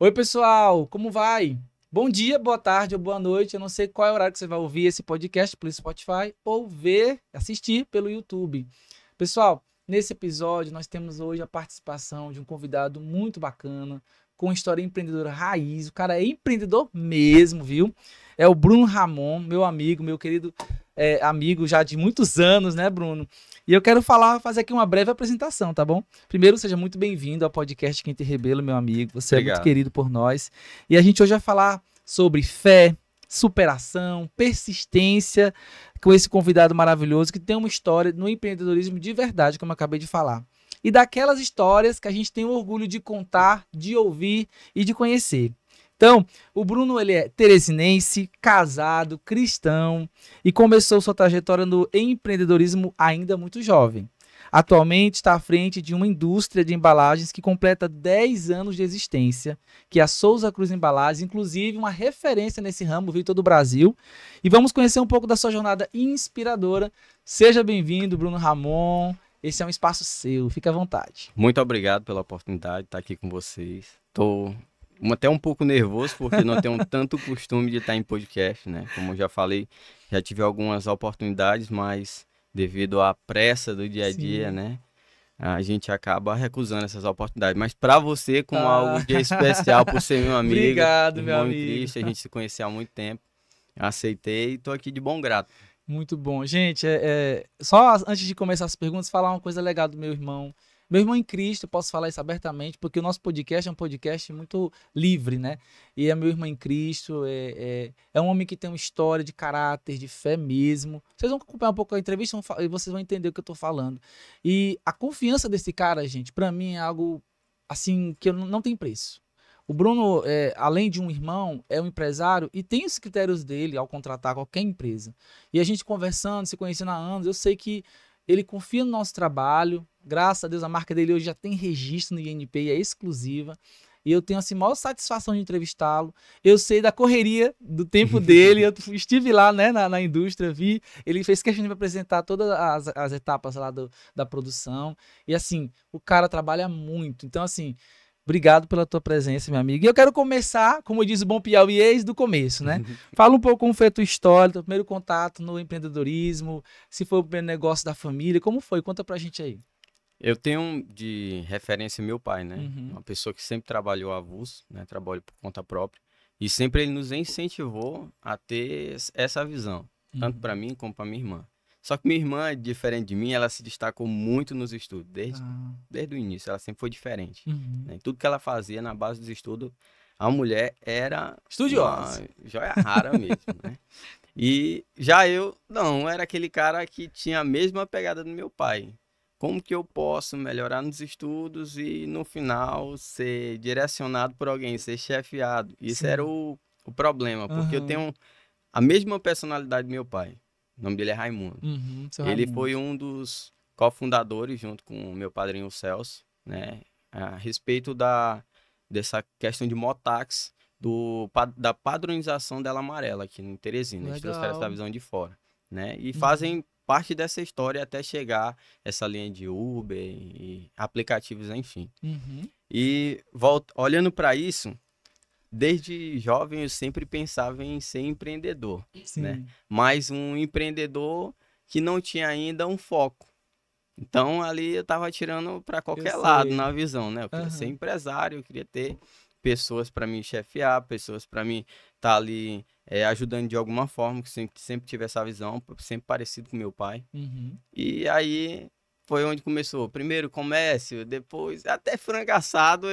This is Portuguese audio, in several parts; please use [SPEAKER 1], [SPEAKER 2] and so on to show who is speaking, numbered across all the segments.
[SPEAKER 1] Oi, pessoal, como vai? Bom dia, boa tarde ou boa noite. Eu não sei qual é o horário que você vai ouvir esse podcast pelo Spotify ou assistir pelo YouTube. Pessoal, nesse episódio nós temos hoje a participação de um convidado muito bacana, com história empreendedora raiz. O cara é empreendedor mesmo, viu? É o Bruno Ramon, meu amigo, meu querido amigo já de muitos anos, né, Bruno? E eu quero fazer aqui uma breve apresentação, tá bom? Primeiro, seja muito bem-vindo ao podcast Quinta e Rebelo, meu amigo. Você é muito querido por nós. E a gente hoje vai falar sobre fé, superação, persistência, com esse convidado maravilhoso que tem uma história no empreendedorismo de verdade, como eu acabei de falar. E daquelas histórias que a gente tem o orgulho de contar, de ouvir e de conhecer. Então, o Bruno, ele é teresinense, casado, cristão e começou sua trajetória no empreendedorismo ainda muito jovem. Atualmente está à frente de uma indústria de embalagens que completa 10 anos de existência, que é a Souza Cruz Embalagens, inclusive uma referência nesse ramo, viu, todo o Brasil. E vamos conhecer um pouco da sua jornada inspiradora. Seja bem-vindo, Bruno Ramon. Esse é um espaço seu, fique à vontade.
[SPEAKER 2] Muito obrigado pela oportunidade de estar aqui com vocês. Estou até um pouco nervoso, porque não tenho tanto costume de estar em podcast, né? Como eu já falei, já tive algumas oportunidades, mas devido à pressa do dia a dia, né? A gente acaba recusando essas oportunidades. Mas para você, com algo de especial, por ser meu amigo,
[SPEAKER 1] obrigado, meu amigo.
[SPEAKER 2] Cristo, a gente se conhecia há muito tempo. Eu aceitei e estou aqui de bom grado.
[SPEAKER 1] Muito bom. Gente, só antes de começar as perguntas, falar uma coisa legal do meu irmão. Meu irmão em Cristo, eu posso falar isso abertamente, porque o nosso podcast é um podcast muito livre, né? E é meu irmão em Cristo, é um homem que tem uma história de caráter, de fé mesmo. Vocês vão acompanhar um pouco a entrevista e vocês vão entender o que eu tô falando. E a confiança desse cara, gente, pra mim é algo, assim, que não tem preço. O Bruno, além de um irmão, é um empresário e tem os critérios dele ao contratar qualquer empresa. E a gente conversando, se conhecendo há anos, eu sei que ele confia no nosso trabalho. Graças a Deus, a marca dele hoje já tem registro no INPI, é exclusiva. E eu tenho, assim, a maior satisfação de entrevistá-lo. Eu sei da correria do tempo dele. Eu estive lá, né, na indústria, vi. Ele fez questão de me apresentar todas as etapas lá da produção. E, assim, o cara trabalha muito. Então, assim, obrigado pela tua presença, meu amigo. E eu quero começar, como diz o bom piauiês, do começo, né? Fala um pouco como foi a tua história, teu primeiro contato no empreendedorismo, se foi o primeiro negócio da família, como foi? Conta pra gente aí.
[SPEAKER 2] Eu tenho de referência meu pai, né?
[SPEAKER 1] Uhum.
[SPEAKER 2] Uma pessoa que sempre trabalhou avulso, né? Trabalho por conta própria. E sempre ele nos incentivou a ter essa visão, tanto para mim como para minha irmã. Só que minha irmã, diferente de mim, ela se destacou muito nos estudos, desde o início, ela sempre foi diferente. Né? Tudo que ela fazia na base dos estudos, a mulher era
[SPEAKER 1] estudiosa,
[SPEAKER 2] uma joia rara mesmo, né? E já eu, não, era aquele cara que tinha a mesma pegada do meu pai. Como que eu posso melhorar nos estudos e no final ser direcionado por alguém, ser chefiado? Isso era o problema, porque eu tenho a mesma personalidade do meu pai. O nome dele é Raimundo. Ele foi um dos cofundadores, junto com o meu padrinho Celso, né, a respeito dessa questão de mototáxi, da padronização dela amarela aqui no Teresina. Eles trouxeram essa visão de fora, né? E fazem parte dessa história até chegar essa linha de Uber e aplicativos, enfim. E olhando para isso, desde jovem eu sempre pensava em ser empreendedor, né? Mas um empreendedor que não tinha ainda um foco. Então ali eu estava tirando para qualquer lado na visão, né? Eu queria ser empresário, eu queria ter pessoas para me chefiar, pessoas para mim estar ali ajudando de alguma forma, que sempre tive essa visão, sempre parecido com meu pai. E aí foi onde começou. Primeiro comércio, depois até frango assado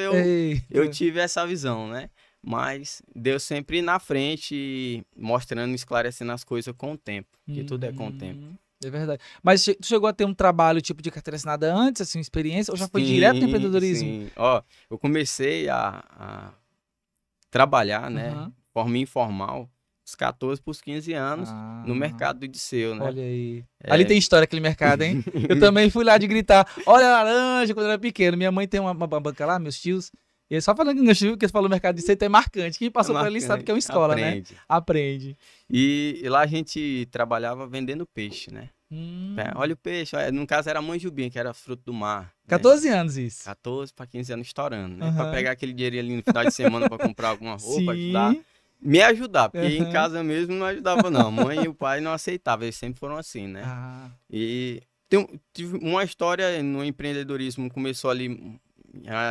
[SPEAKER 2] eu tive essa visão, né? Mas Deus sempre na frente, mostrando, esclarecendo as coisas com o tempo, que tudo é com o tempo.
[SPEAKER 1] É verdade. Mas tu chegou a ter um trabalho tipo de carteira assinada antes, assim, experiência, ou já foi direto no empreendedorismo?
[SPEAKER 2] Sim, ó, eu comecei a trabalhar, né, de forma informal, dos 14 para os 15 anos, no mercado do Odisseu, né?
[SPEAKER 1] Olha aí. Ali tem história, aquele mercado, hein? Eu também fui lá de gritar, olha a laranja, quando eu era pequeno. Minha mãe tem uma banca lá, meus tios, e só falando que meus tios, que você falou mercado de Odisseu, é marcante. Quem passou por ali sabe que é uma escola,
[SPEAKER 2] aprende,
[SPEAKER 1] né? Aprende.
[SPEAKER 2] E lá a gente trabalhava vendendo peixe, né? Olha o peixe, no caso era manjubinha, que era fruto do mar. Né?
[SPEAKER 1] 14 anos isso.
[SPEAKER 2] 14 para 15 anos estourando, né? Pra pegar aquele dinheiro ali no final de semana pra comprar alguma roupa, me ajudar, porque em casa mesmo não ajudava não. A mãe e o pai não aceitavam, eles sempre foram assim, né? E tive uma história no empreendedorismo, começou ali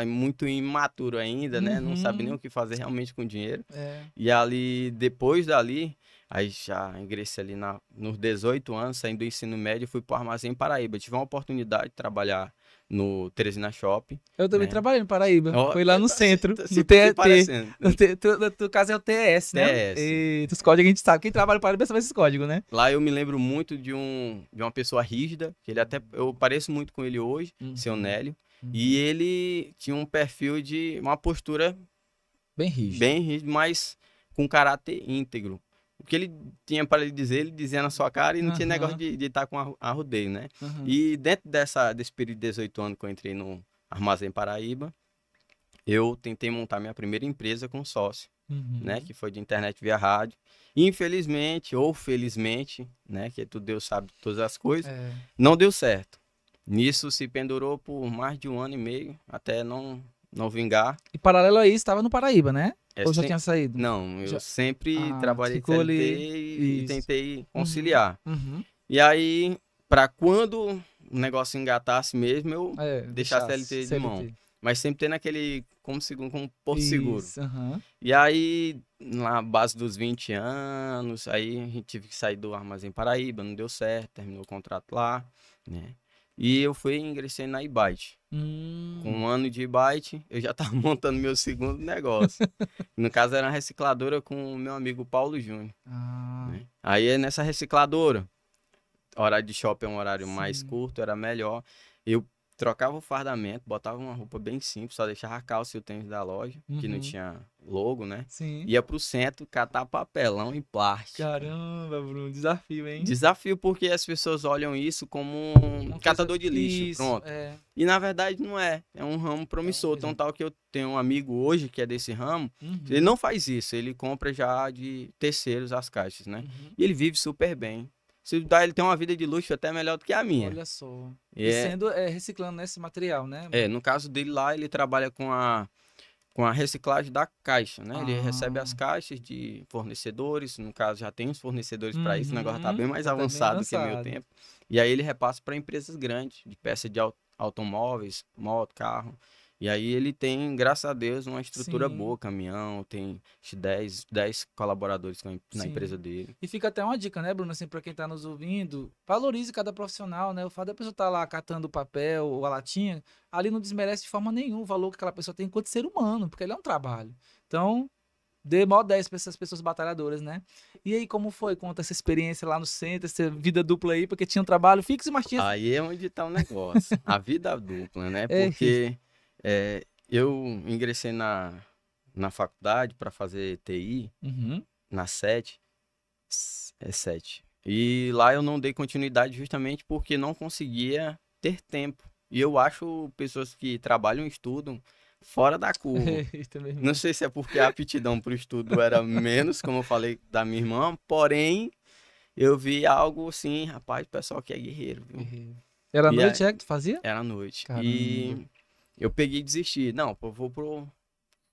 [SPEAKER 2] muito imaturo ainda, né? Não sabe nem o que fazer realmente com dinheiro. E ali, depois dali, aí já ingressei ali nos 18 anos, saindo do ensino médio, fui para o Armazém Paraíba. Tive uma oportunidade de trabalhar no Teresina Shopping.
[SPEAKER 1] Eu também trabalhei no Paraíba. Foi lá no centro, no
[SPEAKER 2] TET.
[SPEAKER 1] No caso é o TS, né?
[SPEAKER 2] TS.
[SPEAKER 1] E os códigos a gente sabe. Quem trabalha no Paraíba sabe esses códigos, né?
[SPEAKER 2] Lá eu me lembro muito de uma pessoa rígida, que eu pareço muito com ele hoje, seu Nélio. E ele tinha um perfil uma postura
[SPEAKER 1] bem rígida,
[SPEAKER 2] mas com caráter íntegro. O que ele tinha para lhe dizer, ele dizia na sua cara e não tinha negócio de estar com arrudeio, né? E dentro desse período de 18 anos que eu entrei no Armazém Paraíba, eu tentei montar minha primeira empresa com sócio, né? Que foi de internet via rádio. Infelizmente, ou felizmente, né? Que Deus sabe todas as coisas, não deu certo. Nisso se pendurou por mais de 1 ano e meio, até não vingar.
[SPEAKER 1] E paralelo a isso, estava no Paraíba, né? Ou já tinha saído?
[SPEAKER 2] Não, eu sempre trabalhei CLT
[SPEAKER 1] ali...
[SPEAKER 2] e tentei conciliar. E aí, para quando o negócio engatasse mesmo, eu deixasse a CLT de mão. Mas sempre tendo aquele como porto seguro. E aí, na base dos 20 anos, aí a gente tive que sair do Armazém Paraíba, não deu certo, terminou o contrato lá, né? E eu ingressei na iByte. Com 1 ano de iByte, eu já estava montando meu segundo negócio. No caso, era uma recicladora com o meu amigo Paulo Júnior. Né? Aí, nessa recicladora, horário de shopping é um horário mais curto, era melhor. Eu trocava o fardamento, botava uma roupa bem simples, só deixava a calça e o tênis da loja, que não tinha logo, né? Ia pro centro, catar papelão e plástico.
[SPEAKER 1] Caramba, Bruno, desafio, hein?
[SPEAKER 2] Desafio porque as pessoas olham isso como um catador de lixo, pronto. E na verdade não é um ramo promissor, tão tal que eu tenho um amigo hoje que é desse ramo, ele não faz isso, ele compra já de terceiros as caixas, né? E ele vive super bem. Se dá, ele tem uma vida de luxo até melhor do que a minha.
[SPEAKER 1] Olha só. E sendo reciclando esse material, né?
[SPEAKER 2] No caso dele lá, ele trabalha com a reciclagem da caixa, né? Ele recebe as caixas de fornecedores, no caso já tem os fornecedores para isso, o negócio tá bem mais avançado do que no meu tempo. E aí ele repassa para empresas grandes, de peça de automóveis, moto, carro. E aí ele tem, graças a Deus, uma estrutura boa, caminhão, tem 10 colaboradores na empresa dele.
[SPEAKER 1] E fica até uma dica, né, Bruno, assim, para quem tá nos ouvindo, valorize cada profissional, né? O fato da pessoa estar lá catando o papel ou a latinha, ali não desmerece de forma nenhuma o valor que aquela pessoa tem enquanto ser humano, porque ele é um trabalho. Então, dê maior 10 para essas pessoas batalhadoras, né? E aí, como foi? Conta essa experiência lá no centro, essa vida dupla aí, porque tinha um trabalho fixo, mas tinha...
[SPEAKER 2] Aí é onde tá o negócio, a vida dupla, né? Porque... eu ingressei na faculdade para fazer TI, na 7. E lá eu não dei continuidade justamente porque não conseguia ter tempo. E eu acho pessoas que trabalham e estudam fora da curva. Não sei se é porque a aptidão para o estudo era menos, como eu falei da minha irmã, porém eu vi algo assim, rapaz, o pessoal que é guerreiro, viu?
[SPEAKER 1] Era noite, que tu fazia?
[SPEAKER 2] Era noite.
[SPEAKER 1] Caramba.
[SPEAKER 2] E eu peguei e desisti. Não, eu vou pro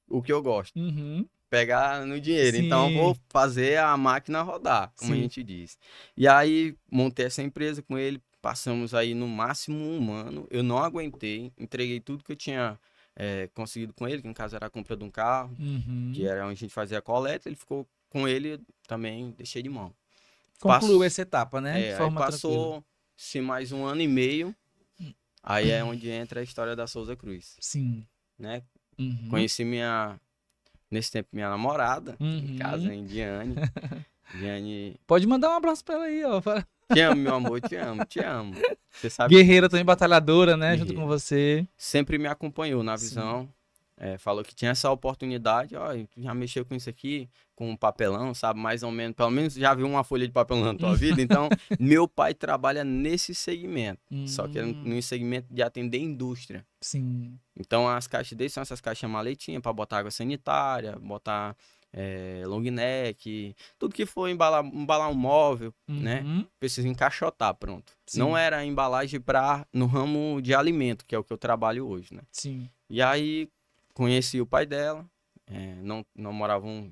[SPEAKER 2] o que eu gosto. Pegar no dinheiro. Então, eu vou fazer a máquina rodar, como a gente diz. E aí, montei essa empresa com ele. Passamos aí no máximo 1 ano. Eu não aguentei. Entreguei tudo que eu tinha conseguido com ele, que no caso era a compra de um carro, que era onde a gente fazia a coleta. Ele ficou com ele, também deixei de mão.
[SPEAKER 1] Concluiu essa etapa, né?
[SPEAKER 2] De forma passou-se mais 1 ano e meio. Aí é onde entra a história da Souza Cruz.
[SPEAKER 1] Sim.
[SPEAKER 2] Né? Conheci nesse tempo, minha namorada, em casa, em Diane. Diane...
[SPEAKER 1] Pode mandar um abraço pra ela aí, ó.
[SPEAKER 2] Te amo, meu amor, te amo, te amo. Você sabe
[SPEAKER 1] guerreira também, batalhadora, né? Guerreira. Junto com você.
[SPEAKER 2] Sempre me acompanhou na visão. Falou que tinha essa oportunidade, ó, já mexeu com isso aqui, com papelão, sabe, mais ou menos, pelo menos já viu uma folha de papelão na tua vida, então meu pai trabalha nesse segmento, só que é no segmento de atender indústria.
[SPEAKER 1] Sim.
[SPEAKER 2] Então as caixas dele são essas caixas maletinhas para botar água sanitária, botar long neck, tudo que for embalar um móvel, né? Precisa encaixotar, pronto.
[SPEAKER 1] Sim.
[SPEAKER 2] Não era embalagem no ramo de alimento, que é o que eu trabalho hoje, né?
[SPEAKER 1] Sim.
[SPEAKER 2] E aí conheci o pai dela, não moravam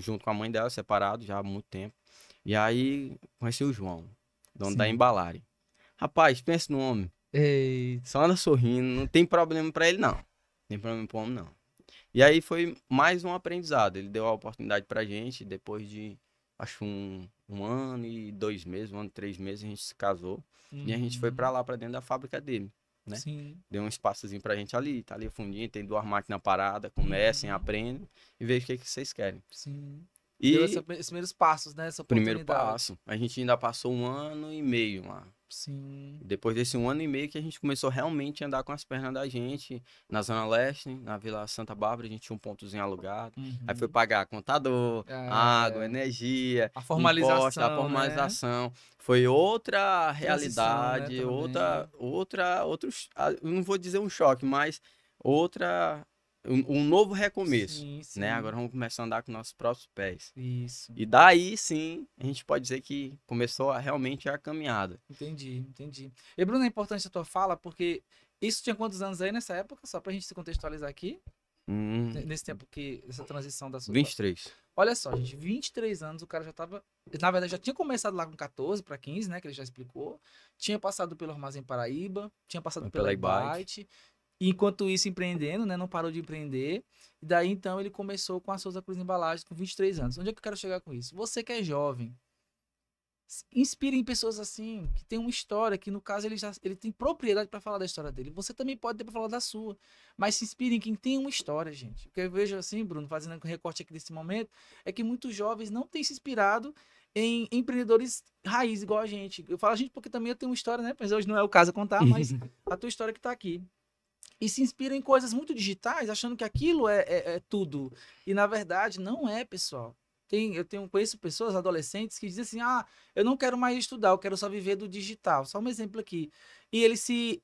[SPEAKER 2] junto com a mãe dela, separados já há muito tempo. E aí conheci o João, dono da embalagem. Rapaz, pensa no homem.
[SPEAKER 1] Eita.
[SPEAKER 2] Só anda sorrindo, não tem problema pra ele, não. Não tem problema pro homem, não. E aí foi mais um aprendizado. Ele deu a oportunidade pra gente, depois de, acho, um ano e 2 meses, 1 ano e 3 meses, a gente se casou. E a gente foi pra lá, pra dentro da fábrica dele, né?
[SPEAKER 1] Sim.
[SPEAKER 2] Deu um espaçozinho pra gente ali, tá ali fundinho, tem 2 máquinas paradas, comecem, aprendem e vejam o que vocês querem.
[SPEAKER 1] Sim.
[SPEAKER 2] E
[SPEAKER 1] Deu esses primeiros passos, né? Essa
[SPEAKER 2] primeiro
[SPEAKER 1] oportunidade.
[SPEAKER 2] passo, a gente ainda passou 1 ano e meio lá.
[SPEAKER 1] Sim.
[SPEAKER 2] Depois desse 1 ano e meio que a gente começou realmente a andar com as pernas da gente na Zona Leste, na Vila Santa Bárbara, a gente tinha um pontozinho alugado. Aí foi pagar contador, água, energia,
[SPEAKER 1] a formalização,
[SPEAKER 2] imposto, a formalização. Né? Foi outra realidade,
[SPEAKER 1] né,
[SPEAKER 2] eu não vou dizer um choque, mas um novo recomeço,
[SPEAKER 1] sim.
[SPEAKER 2] né? Agora vamos começar a andar com nossos próprios pés.
[SPEAKER 1] Isso.
[SPEAKER 2] E daí, sim, a gente pode dizer que começou realmente a caminhada.
[SPEAKER 1] Entendi. E, Bruno, é importante a tua fala, porque isso tinha quantos anos aí nessa época? Só pra gente se contextualizar aqui. Nesse tempo essa transição da sua...
[SPEAKER 2] 23.
[SPEAKER 1] Olha só, gente, 23 anos, o cara já tava... Na verdade, já tinha começado lá com 14 para 15, né? Que ele já explicou. Tinha passado pelo Armazém Paraíba, tinha passado pela Ibite. Enquanto isso, empreendendo, né? Não parou de empreender. E daí, então, ele começou com a Souza Cruz Embalagens com 23 anos. Onde é que eu quero chegar com isso? Você que é jovem, inspire em pessoas assim, que tem uma história, que no caso ele tem propriedade para falar da história dele. Você também pode ter para falar da sua. Mas se inspire em quem tem uma história, gente. O que eu vejo assim, Bruno, fazendo um recorte aqui desse momento, é que muitos jovens não têm se inspirado em empreendedores raiz, igual a gente. Eu falo a gente porque também eu tenho uma história, né? Mas hoje não é o caso contar, mas a tua história que tá aqui. E se inspira em coisas muito digitais, achando que aquilo é tudo. E, na verdade, não é, pessoal. Conheço pessoas, adolescentes, que dizem assim, eu não quero mais estudar, eu quero só viver do digital. Só um exemplo aqui. E ele se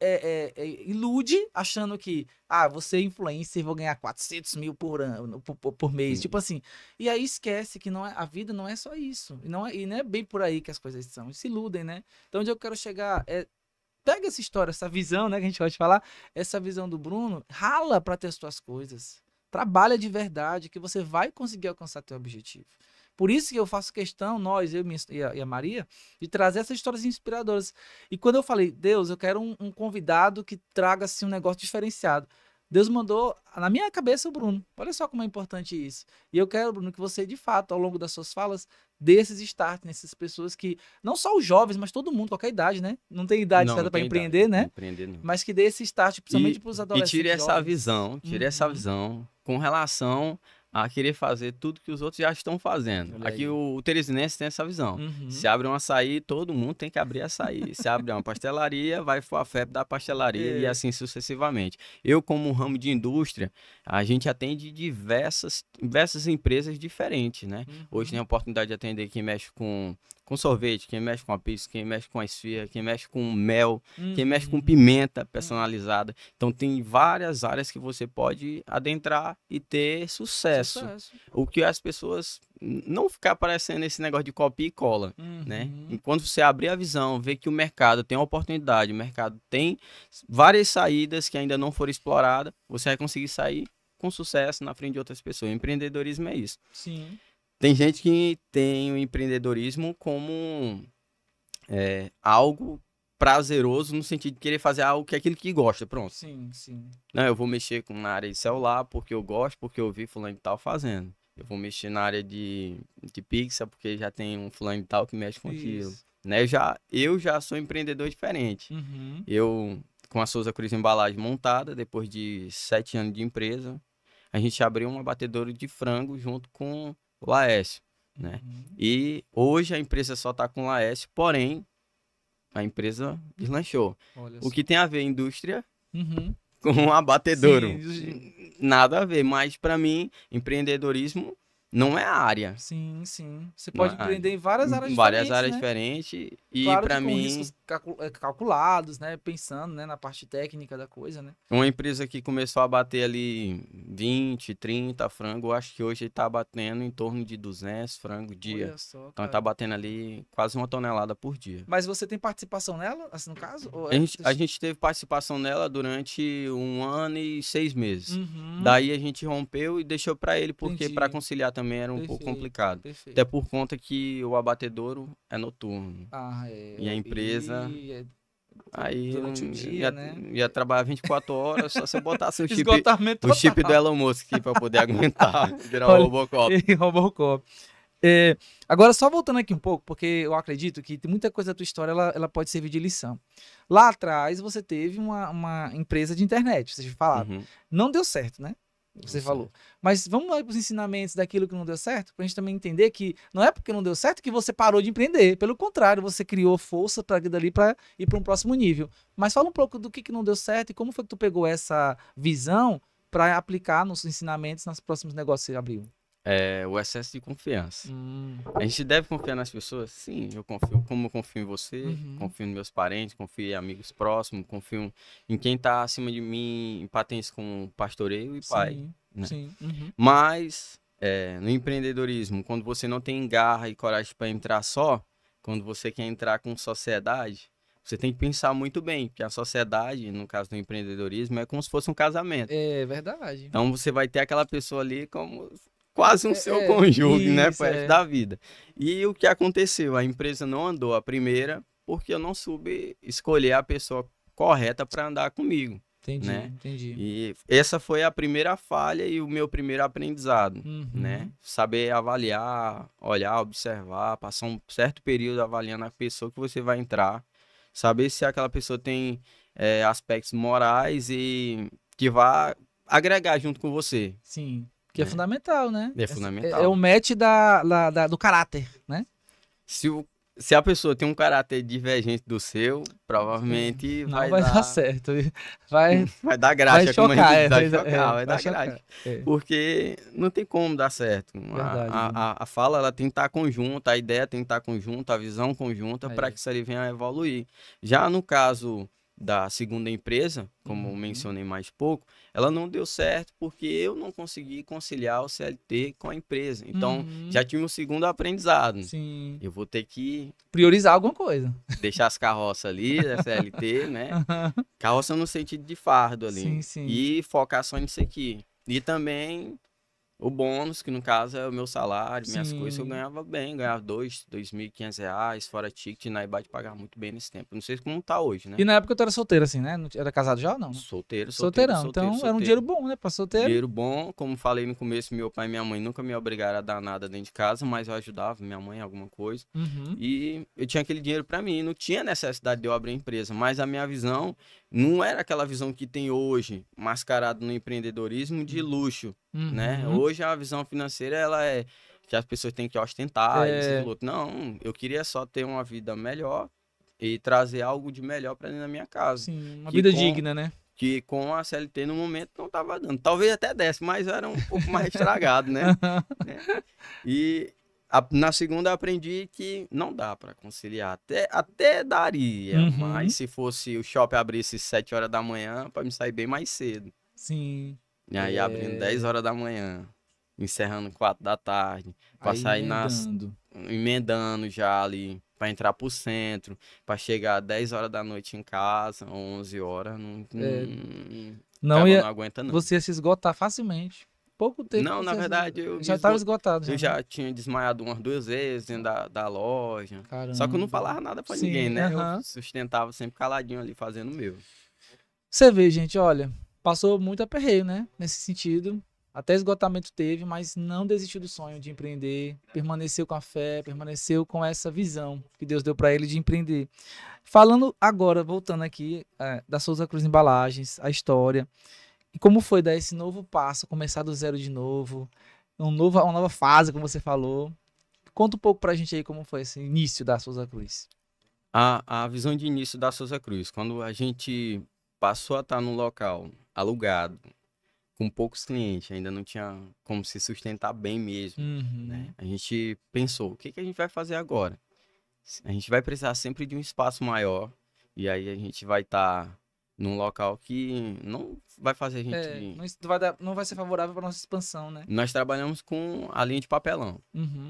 [SPEAKER 1] ilude achando que, você é influencer, vou ganhar 400 mil por ano, por mês. Tipo assim. E aí esquece que a vida não é só isso. E não é bem por aí que as coisas são. Eles se iludem, né? Então, onde eu quero chegar pega essa história, essa visão, né, que a gente pode falar, essa visão do Bruno, rala para ter as tuas coisas. Trabalha de verdade, que você vai conseguir alcançar teu objetivo. Por isso que eu faço questão, eu e a Maria, de trazer essas histórias inspiradoras. E quando eu falei, Deus, eu quero um convidado que traga assim, um negócio diferenciado. Deus mandou na minha cabeça o Bruno. Olha só como é importante isso. E eu quero, Bruno, que você, de fato, ao longo das suas falas, dê esses start nessas pessoas que, não só os jovens, mas todo mundo, qualquer idade, né? Não tem idade certa para empreender, né?
[SPEAKER 2] Empreender, não.
[SPEAKER 1] Mas que dê esse start, principalmente para os adolescentes.
[SPEAKER 2] E tire essa
[SPEAKER 1] jovens.
[SPEAKER 2] visão, essa visão com relação a querer fazer tudo que os outros já estão fazendo. Aqui o Teresinense tem essa visão. Se abre um açaí, todo mundo tem que abrir açaí. Se abre uma pastelaria, vai for a febre da pastelaria e assim sucessivamente. Eu, como ramo de indústria, a gente atende diversas empresas diferentes, né? Hoje tem a oportunidade de atender quem mexe com sorvete, quem mexe com a pizza, quem mexe com a esfirra, quem mexe com mel, quem mexe com pimenta personalizada. Então tem várias áreas que você pode adentrar e ter sucesso. O que as pessoas não ficar parecendo esse negócio de copia e cola, né? Enquanto você abrir a visão, ver que o mercado tem uma oportunidade, o mercado tem várias saídas que ainda não foram exploradas, você vai conseguir sair com sucesso na frente de outras pessoas. O empreendedorismo é isso.
[SPEAKER 1] Sim.
[SPEAKER 2] Tem gente que tem o empreendedorismo como algo prazeroso no sentido de querer fazer algo que é aquilo que gosta, pronto.
[SPEAKER 1] Sim.
[SPEAKER 2] Não, eu vou mexer na área de celular porque eu gosto, porque eu vi fulano de tal fazendo. Eu vou mexer na área de pizza porque já tem um fulano de tal que mexe com aquilo. Né? Eu já sou empreendedor diferente. Eu, com a Souza Cruz Embalagem montada, depois de 7 anos de empresa, a gente abriu uma batedoura de frango junto com o Laércio, né? E hoje a empresa só está com o Laércio, porém a empresa deslanchou. O que tem a ver indústria com um abatedouro? Nada a ver, mas para mim empreendedorismo não é a área.
[SPEAKER 1] Sim, sim. Você
[SPEAKER 2] Não
[SPEAKER 1] pode
[SPEAKER 2] é a área.
[SPEAKER 1] empreender em várias áreas
[SPEAKER 2] Em várias
[SPEAKER 1] diferentes,
[SPEAKER 2] áreas
[SPEAKER 1] né?
[SPEAKER 2] diferentes. E
[SPEAKER 1] Claro
[SPEAKER 2] para
[SPEAKER 1] que com
[SPEAKER 2] mim,
[SPEAKER 1] riscos calculados, né? Pensando, né, na parte técnica da coisa, né?
[SPEAKER 2] uma empresa que começou a bater ali 20, 30 frango, eu acho que hoje está batendo em torno de 200 frangos dia.
[SPEAKER 1] Olha só,
[SPEAKER 2] Então está
[SPEAKER 1] cara.
[SPEAKER 2] batendo ali quase 1 tonelada por dia.
[SPEAKER 1] Mas você tem participação nela, assim, no caso? Ou
[SPEAKER 2] A gente, a gente teve participação nela durante 1 ano e 6 meses.
[SPEAKER 1] Uhum,
[SPEAKER 2] Daí a gente rompeu e deixou para ele, porque para
[SPEAKER 1] entendi.
[SPEAKER 2] conciliar também era um pouco
[SPEAKER 1] Perfeito,
[SPEAKER 2] complicado. Até
[SPEAKER 1] perfeito.
[SPEAKER 2] por conta que o abatedouro é noturno.
[SPEAKER 1] Ah, é.
[SPEAKER 2] E a empresa,
[SPEAKER 1] E é
[SPEAKER 2] aí
[SPEAKER 1] durante o
[SPEAKER 2] não
[SPEAKER 1] dia, né?
[SPEAKER 2] ia trabalhar 24 horas, só se eu botasse
[SPEAKER 1] Esgotamento
[SPEAKER 2] o chip do
[SPEAKER 1] total.
[SPEAKER 2] Elon Musk aqui para poder aguentar, virar o
[SPEAKER 1] Olha,
[SPEAKER 2] Robocop.
[SPEAKER 1] e Robocop. É, agora, só voltando aqui um pouco, porque eu acredito que tem muita coisa da tua história, ela pode servir de lição. Lá atrás, você teve uma empresa de internet, vocês falaram.
[SPEAKER 2] Uhum,
[SPEAKER 1] Não deu certo, né? Você
[SPEAKER 2] isso
[SPEAKER 1] falou. Mas vamos lá para os ensinamentos daquilo que não deu certo, para a gente também entender que não é porque não deu certo que você parou de empreender. Pelo contrário, você criou força para dali para ir para um próximo nível. Mas fala um pouco do que não deu certo e como foi que tu pegou essa visão para aplicar nos ensinamentos nos próximos negócios que você abriu.
[SPEAKER 2] É o excesso de confiança.
[SPEAKER 1] Hum,
[SPEAKER 2] A gente deve confiar nas pessoas? Sim, eu confio. Como eu confio em você,
[SPEAKER 1] uhum,
[SPEAKER 2] confio nos meus parentes, confio em amigos próximos, confio em quem está acima de mim, em patentes como pastoreio e pai,
[SPEAKER 1] sim,
[SPEAKER 2] né?
[SPEAKER 1] sim. Uhum.
[SPEAKER 2] Mas no empreendedorismo, quando você não tem garra e coragem para entrar só, quando você quer entrar com sociedade, você tem que pensar muito bem, porque a sociedade, no caso do empreendedorismo, é como se fosse um casamento.
[SPEAKER 1] É verdade.
[SPEAKER 2] Então você vai ter aquela pessoa ali como quase um seu
[SPEAKER 1] É,
[SPEAKER 2] cônjuge, né,
[SPEAKER 1] isso,
[SPEAKER 2] pro resto
[SPEAKER 1] é.
[SPEAKER 2] da vida. E o que aconteceu? A empresa não andou a primeira porque eu não soube escolher a pessoa correta para andar comigo,
[SPEAKER 1] Entendi,
[SPEAKER 2] né?
[SPEAKER 1] entendi.
[SPEAKER 2] E essa foi a primeira falha e o meu primeiro aprendizado, né?
[SPEAKER 1] Uhum.
[SPEAKER 2] Saber avaliar, olhar, observar, passar um certo período avaliando a pessoa que você vai entrar, saber se aquela pessoa tem aspectos morais e que vá agregar junto com você,
[SPEAKER 1] Sim. Que é
[SPEAKER 2] né?
[SPEAKER 1] fundamental, né?
[SPEAKER 2] É
[SPEAKER 1] É o
[SPEAKER 2] fundamental.
[SPEAKER 1] match do caráter, né?
[SPEAKER 2] Se, se a pessoa tem um caráter divergente do seu,
[SPEAKER 1] Sim.
[SPEAKER 2] provavelmente
[SPEAKER 1] Não
[SPEAKER 2] vai
[SPEAKER 1] vai dar
[SPEAKER 2] dar,
[SPEAKER 1] certo. Vai,
[SPEAKER 2] vai dar
[SPEAKER 1] vai
[SPEAKER 2] graxa, como a
[SPEAKER 1] chocar,
[SPEAKER 2] gente diz, vai chocar,
[SPEAKER 1] é,
[SPEAKER 2] vai
[SPEAKER 1] vai
[SPEAKER 2] dar graxa.
[SPEAKER 1] chocar. É,
[SPEAKER 2] Porque não tem como dar certo.
[SPEAKER 1] verdade, viu?
[SPEAKER 2] A fala ela tem que estar conjunta, a ideia tem que estar conjunta, a visão conjunta para
[SPEAKER 1] É.
[SPEAKER 2] que isso ali venha a evoluir. Já no caso da segunda empresa, como eu
[SPEAKER 1] Uhum.
[SPEAKER 2] mencionei mais pouco, ela não deu certo porque eu não consegui conciliar o CLT com a empresa. Então,
[SPEAKER 1] Uhum.
[SPEAKER 2] já tive um segundo aprendizado.
[SPEAKER 1] Sim.
[SPEAKER 2] Eu vou ter que
[SPEAKER 1] Priorizar alguma coisa.
[SPEAKER 2] deixar as carroças ali, da CLT, né? Carroça no sentido de fardo
[SPEAKER 1] Sim,
[SPEAKER 2] ali.
[SPEAKER 1] sim.
[SPEAKER 2] E focar só nisso aqui. E também o bônus, que no caso é o meu salário, minhas coisas, eu
[SPEAKER 1] Sim.
[SPEAKER 2] ganhava bem, ganhava R$ 2.500, fora ticket, na IBAT pagava muito bem nesse tempo. Não sei como tá hoje, né?
[SPEAKER 1] E na época tu era solteiro, assim, né? Era casado já ou não?
[SPEAKER 2] Solteiro, solteiro,
[SPEAKER 1] Solteirão.
[SPEAKER 2] solteiro,
[SPEAKER 1] Então era um
[SPEAKER 2] solteiro.
[SPEAKER 1] dinheiro bom, né? Pra solteiro.
[SPEAKER 2] Dinheiro bom, como falei no começo, meu pai e minha mãe nunca me obrigaram a dar nada dentro de casa, mas eu ajudava minha mãe em alguma coisa.
[SPEAKER 1] Uhum.
[SPEAKER 2] E eu tinha aquele dinheiro para mim, não tinha necessidade de eu abrir empresa, mas a minha visão não era aquela visão que tem hoje, mascarado no empreendedorismo de luxo, né?
[SPEAKER 1] Uhum.
[SPEAKER 2] Hoje a visão financeira ela é que as pessoas têm que ostentar, isso e
[SPEAKER 1] É,
[SPEAKER 2] aquilo outro. Não, eu queria só ter uma vida melhor e trazer algo de melhor para dentro da minha casa,
[SPEAKER 1] sim, uma
[SPEAKER 2] que
[SPEAKER 1] vida
[SPEAKER 2] com
[SPEAKER 1] digna, né?
[SPEAKER 2] que com a CLT no momento não estava dando. Talvez até desse, mas era um pouco mais estragado, né? E na segunda eu aprendi que não dá para conciliar. Até daria,
[SPEAKER 1] Uhum.
[SPEAKER 2] mas se fosse o shopping abrisse 7 horas da manhã, para me sair bem mais cedo.
[SPEAKER 1] Sim.
[SPEAKER 2] E aí abrindo 10 horas da manhã, encerrando 4 da tarde, para
[SPEAKER 1] Aí
[SPEAKER 2] sair
[SPEAKER 1] emendando.
[SPEAKER 2] emendando já ali, para entrar pro centro, para chegar 10 horas da noite em casa, 11 horas,
[SPEAKER 1] Não
[SPEAKER 2] acaba
[SPEAKER 1] ia.
[SPEAKER 2] não aguenta não.
[SPEAKER 1] Você ia se esgotar facilmente. Pouco tempo
[SPEAKER 2] Não, na
[SPEAKER 1] você
[SPEAKER 2] verdade,
[SPEAKER 1] já estava esgotado,
[SPEAKER 2] eu
[SPEAKER 1] já, né?
[SPEAKER 2] já tinha desmaiado umas 2 vezes dentro da loja. Só que eu não
[SPEAKER 1] Caramba.
[SPEAKER 2] falava nada pra ninguém,
[SPEAKER 1] Sim,
[SPEAKER 2] né? Eu
[SPEAKER 1] aham.
[SPEAKER 2] sustentava sempre caladinho ali, fazendo o meu.
[SPEAKER 1] Você vê, gente, olha, passou muito aperreio, né? Nesse sentido. Até esgotamento teve, mas não desistiu do sonho de empreender, permaneceu com a fé, permaneceu com essa visão que Deus deu para ele de empreender. Falando agora, voltando aqui, da Souza Cruz Embalagens, a história, e como foi dar esse novo passo, começar do zero de novo, uma nova fase, como você falou. Conta um pouco pra gente aí como foi esse início da Souza Cruz.
[SPEAKER 2] A visão de início da Souza Cruz, quando a gente passou a estar num local alugado, com poucos clientes, ainda não tinha como se sustentar bem mesmo, né? A gente pensou, o que que a gente vai fazer agora? A gente vai precisar sempre de um espaço maior, e aí a gente vai estar num local que não vai fazer a gente...
[SPEAKER 1] Não vai ser favorável para nossa expansão, né?
[SPEAKER 2] Nós trabalhamos com a linha de papelão.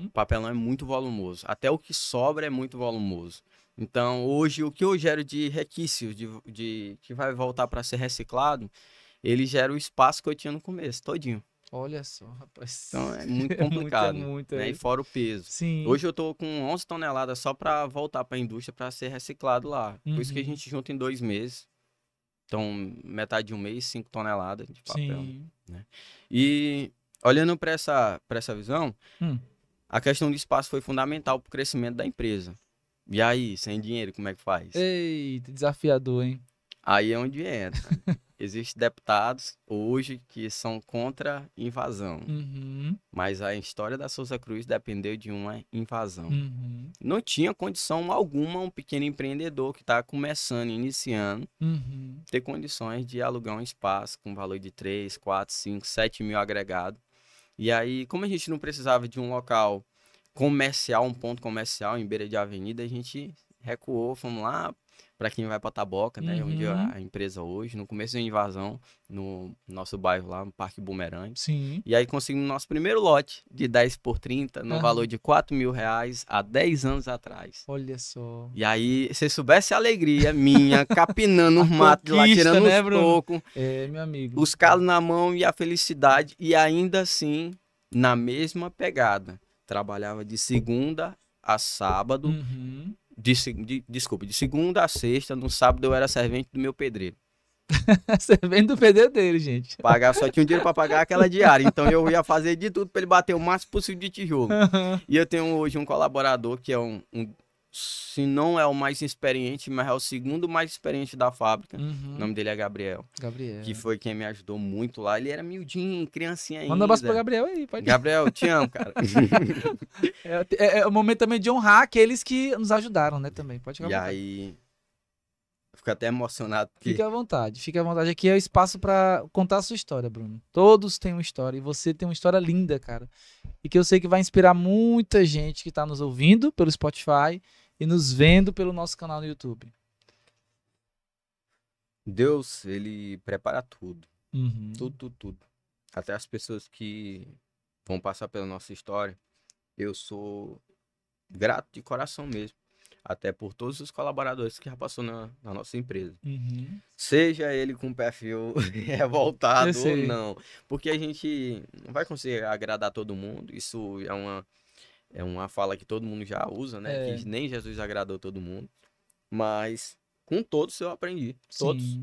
[SPEAKER 2] O papelão é muito volumoso. Até o que sobra é muito volumoso. Então, hoje, o que eu gero de requisitos, que vai voltar para ser reciclado, ele gera o espaço que eu tinha no começo, todinho.
[SPEAKER 1] Olha só, rapaz.
[SPEAKER 2] Então, é muito complicado.
[SPEAKER 1] muito,
[SPEAKER 2] né? E fora o peso.
[SPEAKER 1] Sim.
[SPEAKER 2] Hoje eu tô com 11 toneladas só para voltar para a indústria para ser reciclado lá. Por isso que a gente junta em 2 meses. Então, metade de um mês, 5 toneladas de papel.
[SPEAKER 1] Sim.
[SPEAKER 2] Né? E olhando para essa visão, a questão do espaço foi fundamental para o crescimento da empresa. E aí, sem dinheiro, como é que faz?
[SPEAKER 1] Eita, desafiador, hein?
[SPEAKER 2] Aí é onde entra. Existem deputados hoje que são contra invasão. Mas a história da Souza Cruz dependeu de uma invasão. Não tinha condição alguma um pequeno empreendedor que está começando, iniciando, ter condições de alugar um espaço com valor de 3, 4, 5, 7 mil agregado. E aí, como a gente não precisava de um local comercial, um ponto comercial em beira de avenida, a gente recuou, fomos lá para quem vai para Taboca, né? Onde é a empresa hoje, no começo da invasão, no nosso bairro lá, no Parque Bumerangue.
[SPEAKER 1] Sim.
[SPEAKER 2] E aí conseguimos nosso primeiro lote de 10 por 30, no valor de 4 mil reais, há 10 anos atrás.
[SPEAKER 1] Olha só.
[SPEAKER 2] E aí, se soubesse a alegria minha, capinando os matos lá, tirando
[SPEAKER 1] né,
[SPEAKER 2] os tocos,
[SPEAKER 1] meu amigo.
[SPEAKER 2] os calos na mão e a felicidade, e ainda assim, na mesma pegada. Trabalhava de segunda a sábado, de segunda a sexta, no sábado eu era servente do meu pedreiro.
[SPEAKER 1] Servente do pedreiro dele, gente.
[SPEAKER 2] Só tinha um dinheiro para pagar aquela diária, então eu ia fazer de tudo para ele bater o máximo possível de tijolo. E eu tenho hoje um colaborador que é se não é o mais experiente, mas é o segundo mais experiente da fábrica. O nome dele é Gabriel.
[SPEAKER 1] Gabriel.
[SPEAKER 2] Que foi quem me ajudou muito lá. Ele era miudinho, criancinha ainda.
[SPEAKER 1] Manda um abraço pro Gabriel aí, pode.
[SPEAKER 2] Gabriel, te amo, cara.
[SPEAKER 1] É o momento também de honrar aqueles que nos ajudaram, né, também. Pode ficar à vontade.
[SPEAKER 2] Aí, eu fico até emocionado. Porque...
[SPEAKER 1] Fique à vontade. Aqui é o espaço pra contar a sua história, Bruno. Todos têm uma história e você tem uma história linda, cara. E que eu sei que vai inspirar muita gente que tá nos ouvindo pelo Spotify e nos vendo pelo nosso canal no YouTube.
[SPEAKER 2] Deus, ele prepara tudo. Tudo. Até as pessoas que vão passar pela nossa história, eu sou grato de coração mesmo. Até por todos os colaboradores que já passou na nossa empresa. Seja ele com perfil revoltado ou não. Porque a gente não vai conseguir agradar todo mundo. Isso é uma fala que todo mundo já usa, né? Que nem Jesus agradou todo mundo. Mas com todos eu aprendi. Todos.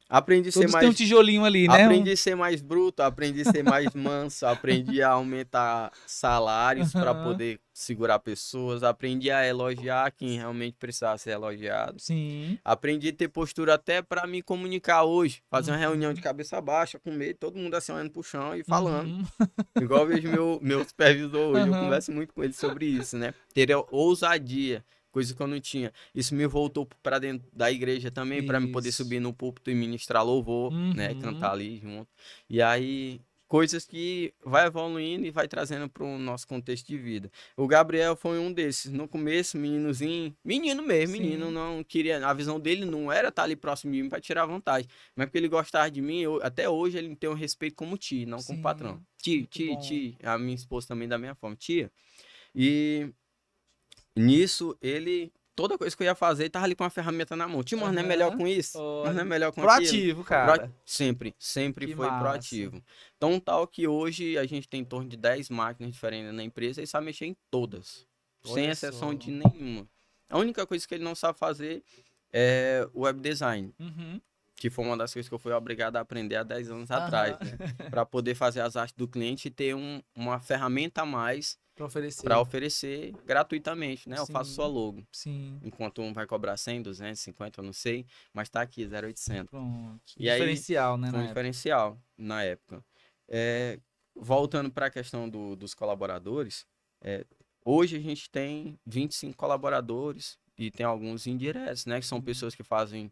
[SPEAKER 2] Aprendi a ser mais...
[SPEAKER 1] tem um tijolinho ali, né?
[SPEAKER 2] Aprendi a ser mais bruto, aprendi a ser mais manso, aprendi a aumentar salários para poder segurar pessoas, aprendi a elogiar quem realmente precisava ser elogiado. Aprendi a ter postura até para me comunicar hoje, fazer uma reunião de cabeça baixa, com medo, todo mundo assim olhando pro chão e falando. Igual eu vejo meu supervisor hoje, eu converso muito com ele sobre isso, né? Ter ousadia. Coisa que eu não tinha. Isso me voltou para dentro da igreja também, para me poder subir no púlpito e ministrar louvor, né? Cantar ali junto. E aí, coisas que vai evoluindo e vai trazendo para o nosso contexto de vida. O Gabriel foi um desses. No começo, menino mesmo, menino não queria. A visão dele não era estar ali próximo de mim para tirar vantagem, mas porque ele gostava de mim. Até hoje ele tem um respeito como tio, não como patrão. Tia. A minha esposa também da minha forma, tia. E nisso, toda coisa que eu ia fazer, ele tava ali com a ferramenta na mão. Tio, mas não é melhor com isso? Mas não é melhor com
[SPEAKER 1] proativo,
[SPEAKER 2] aquilo?
[SPEAKER 1] cara.
[SPEAKER 2] Sempre
[SPEAKER 1] Que
[SPEAKER 2] foi
[SPEAKER 1] massa.
[SPEAKER 2] proativo. Então, tal que hoje a gente tem em torno de 10 máquinas diferentes na empresa e sabe mexer em todas. Sem exceção de nenhuma. A única coisa que ele não sabe fazer é o web design. Que foi uma das coisas que eu fui obrigado a aprender há 10 anos atrás, né? Para poder fazer as artes do cliente e ter uma ferramenta a mais para oferecer gratuitamente, né? Eu faço sua logo. Enquanto um vai cobrar 100, 250, eu não sei, mas tá aqui, 0,800.
[SPEAKER 1] Pronto.
[SPEAKER 2] E
[SPEAKER 1] diferencial,
[SPEAKER 2] aí,
[SPEAKER 1] né?
[SPEAKER 2] Foi um diferencial na época. Voltando para a questão dos colaboradores, hoje a gente tem 25 colaboradores e tem alguns indiretos, né? Que são pessoas que fazem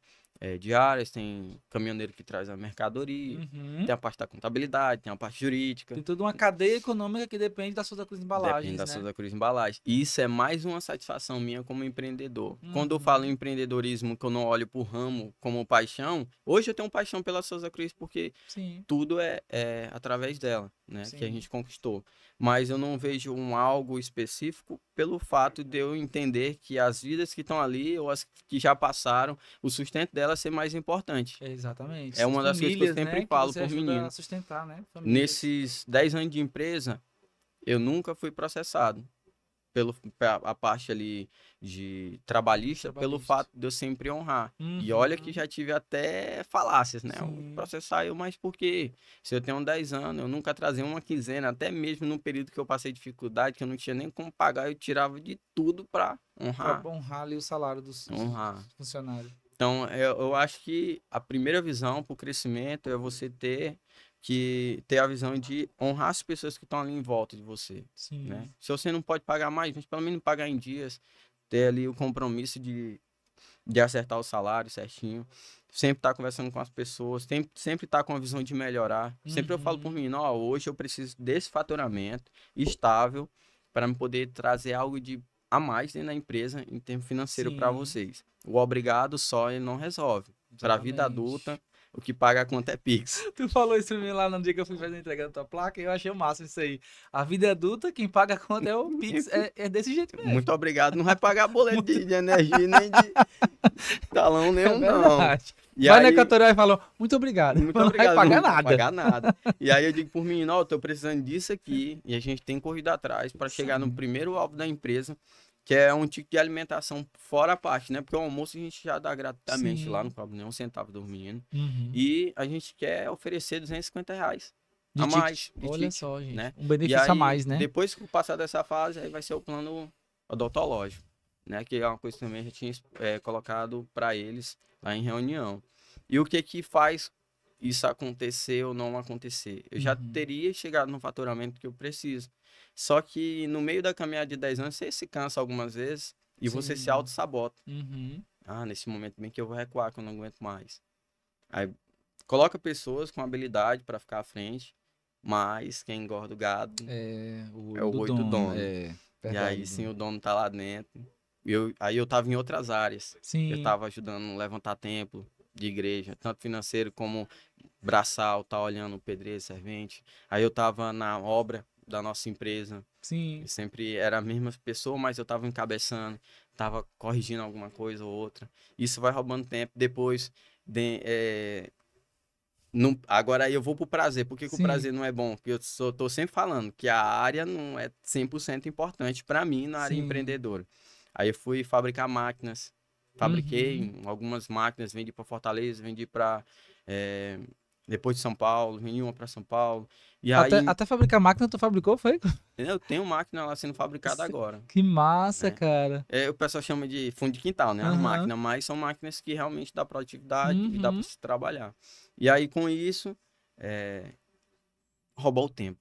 [SPEAKER 2] diárias, tem caminhoneiro que traz a mercadoria, tem a parte da contabilidade, tem a parte jurídica.
[SPEAKER 1] Tem toda uma cadeia econômica que depende da Souza Cruz Embalagens,
[SPEAKER 2] Depende da
[SPEAKER 1] né?
[SPEAKER 2] Souza Cruz Embalagens. E isso é mais uma satisfação minha como empreendedor. Quando eu falo em empreendedorismo, que eu não olho por ramo como paixão, hoje eu tenho paixão pela Souza Cruz porque tudo é através dela, né? Que a gente conquistou. Mas eu não vejo algo específico pelo fato de eu entender que as vidas que estão ali ou as que já passaram, o sustento delas ser mais importante.
[SPEAKER 1] Exatamente.
[SPEAKER 2] É uma das coisas que eu sempre falo
[SPEAKER 1] por
[SPEAKER 2] menino.
[SPEAKER 1] A sustentar, né?
[SPEAKER 2] Nesses 10 anos de empresa, eu nunca fui processado a parte ali de trabalhista, pelo fato de eu sempre honrar. E olha que já tive até falácias, né? Processar eu, mas por quê? Se eu tenho 10 anos, eu nunca trazia uma quinzena, até mesmo no período que eu passei dificuldade, que eu não tinha nem como pagar, eu tirava de tudo para honrar.
[SPEAKER 1] Para honrar ali o salário dos funcionários.
[SPEAKER 2] Então, eu acho que a primeira visão para o crescimento é você ter a visão de honrar as pessoas que estão ali em volta de você. Né? Se você não pode pagar mais, mas pelo menos pagar em dias, ter ali o compromisso de acertar o salário certinho, sempre estar conversando com as pessoas, sempre estar com a visão de melhorar. Sempre eu falo por mim, hoje eu preciso desse faturamento estável para me poder trazer algo a mais dentro da empresa em termos financeiros para vocês. O obrigado só ele não resolve. Para a vida adulta, o que paga a conta é Pix.
[SPEAKER 1] Tu falou isso pra mim lá no dia que eu fui fazer a entrega da tua placa e eu achei o máximo isso aí. A vida adulta, quem paga a conta é o Pix. É desse jeito mesmo.
[SPEAKER 2] Muito obrigado. Não vai pagar boleto de energia nem de talão nenhum, não.
[SPEAKER 1] E vai na Equatorial e falou, muito obrigado.
[SPEAKER 2] Muito obrigado.
[SPEAKER 1] Não vai pagar
[SPEAKER 2] não
[SPEAKER 1] nada.
[SPEAKER 2] Vai pagar nada. E aí eu digo por mim, eu tô precisando disso aqui. E a gente tem corrido atrás para chegar no primeiro alvo da empresa, que é um tipo de alimentação fora a parte, né? Porque o almoço a gente já dá gratuitamente lá, não cobra nem um centavo do menino. E a gente quer oferecer R$250 a mais.
[SPEAKER 1] Olha só, gente.
[SPEAKER 2] Né?
[SPEAKER 1] Um benefício a mais, né?
[SPEAKER 2] Depois que passar dessa fase, aí vai ser o plano odontológico, né? Que é uma coisa que também a gente tinha colocado para eles lá em reunião. E o que faz isso acontecer ou não acontecer? Eu já teria chegado no faturamento que eu preciso. Só que no meio da caminhada de 10 anos, você se cansa algumas vezes e você se auto-sabota. Nesse momento bem que eu vou recuar, que eu não aguento mais. Aí coloca pessoas com habilidade para ficar à frente, mas quem engorda o gado é o boi do dono. E aí sim o dono tá lá dentro. Aí eu tava em outras áreas. Eu tava ajudando a levantar templo de igreja, tanto financeiro como braçal, tá olhando o pedreiro, servente. Aí eu tava na obra da nossa empresa. Eu sempre era a mesma pessoa, mas eu tava encabeçando, tava corrigindo alguma coisa ou outra. Isso vai roubando tempo. Depois, agora aí eu vou pro prazer. Por que o prazer não é bom? Porque eu tô sempre falando que a área não é 100% importante para mim na área empreendedora. Aí eu fui fabricar máquinas. Fabriquei algumas máquinas, vendi para Fortaleza, vendi para depois de São Paulo, vendi uma para São Paulo. E
[SPEAKER 1] até fabricar máquina, tu fabricou, foi?
[SPEAKER 2] Eu tenho máquina lá sendo fabricada agora.
[SPEAKER 1] Que massa, cara.
[SPEAKER 2] O pessoal chama de fundo de quintal, né? As máquinas, mas são máquinas que realmente dá produtividade e dá para se trabalhar. E aí, com isso, rouba o tempo.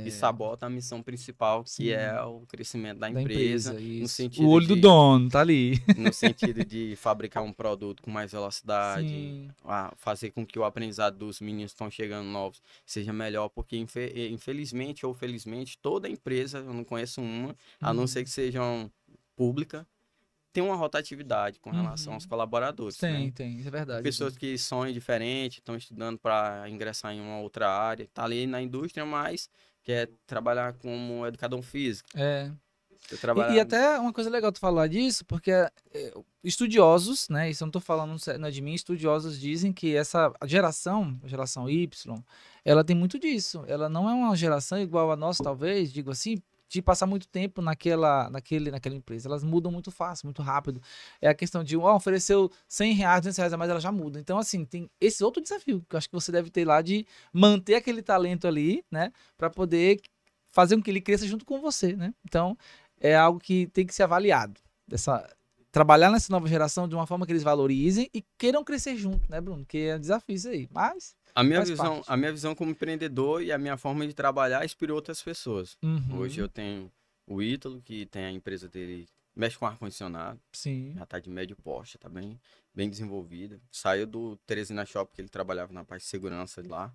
[SPEAKER 2] E sabota a missão principal, que é o crescimento da empresa no sentido
[SPEAKER 1] o olho do dono, tá ali.
[SPEAKER 2] No sentido de fabricar um produto com mais velocidade, fazer com que o aprendizado dos meninos que estão chegando novos seja melhor, porque infelizmente ou felizmente, toda empresa, eu não conheço uma, a não ser que sejam pública, tem uma rotatividade com relação aos colaboradores.
[SPEAKER 1] Tem, isso é verdade.
[SPEAKER 2] Pessoas que sonham diferente, estão estudando para ingressar em uma outra área, tá ali na indústria, mas quer trabalhar como educador físico.
[SPEAKER 1] E até uma coisa legal tu falar disso, porque estudiosos, né, isso eu não tô falando não é de mim, estudiosos dizem que essa a geração Y, ela tem muito disso. Ela não é uma geração igual a nossa, talvez, digo assim, de passar muito tempo naquela empresa. Elas mudam muito fácil, muito rápido. É a questão de, ofereceu R$100, R$200 a mais, ela já muda. Então, assim, tem esse outro desafio que eu acho que você deve ter lá de manter aquele talento ali, né? Para poder fazer com que ele cresça junto com você, né? Então, é algo que tem que ser avaliado. Trabalhar nessa nova geração de uma forma que eles valorizem e queiram crescer junto, né, Bruno? Que é difícil isso aí, mas...
[SPEAKER 2] A minha visão como empreendedor e a minha forma de trabalhar inspirou outras pessoas. Hoje eu tenho o Ítalo, que tem a empresa dele, mexe com ar-condicionado. Já tá de médio porte, tá bem. bem desenvolvida. Saiu do Teresina Shop, que ele trabalhava na parte de segurança lá,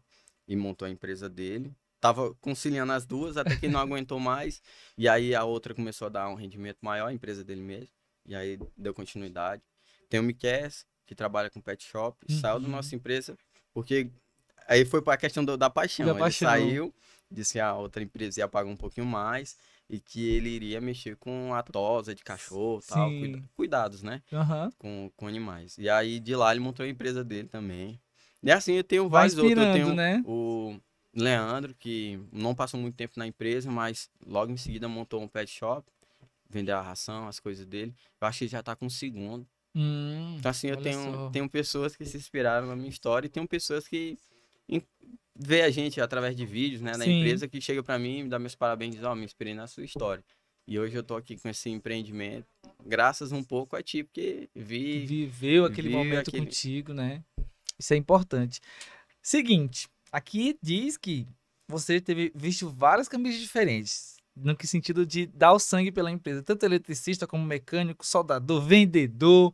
[SPEAKER 2] e montou a empresa dele. Tava conciliando as duas, até que não aguentou mais. E aí a outra começou a dar um rendimento maior, a empresa dele mesmo. E aí deu continuidade. Tem o Miquel, que trabalha com pet shop, saiu da nossa empresa, porque aí foi para a questão da paixão. Ele saiu, disse que a outra empresa ia pagar um pouquinho mais e que ele iria mexer com a tosa de cachorro, tal, cuidados, né? Com animais. E aí de lá ele montou a empresa dele também. E assim eu tenho vários outros. Eu tenho, né, o Leandro, que não passou muito tempo na empresa, mas logo em seguida montou um pet shop, vendeu a ração, as coisas dele. Eu acho que ele já tá com o segundo. Então assim, eu tenho pessoas que se inspiraram na minha história e tenho pessoas que vê a gente através de vídeos, né, na empresa, que chega para mim e me dá meus parabéns e diz, me inspirei na sua história. E hoje eu tô aqui com esse empreendimento, graças um pouco a ti, porque
[SPEAKER 1] viveu aquele momento contigo, né? Isso é importante. Seguinte, aqui diz que você teve visto várias camisas diferentes, no que sentido de dar o sangue pela empresa, tanto eletricista como mecânico, soldador, vendedor.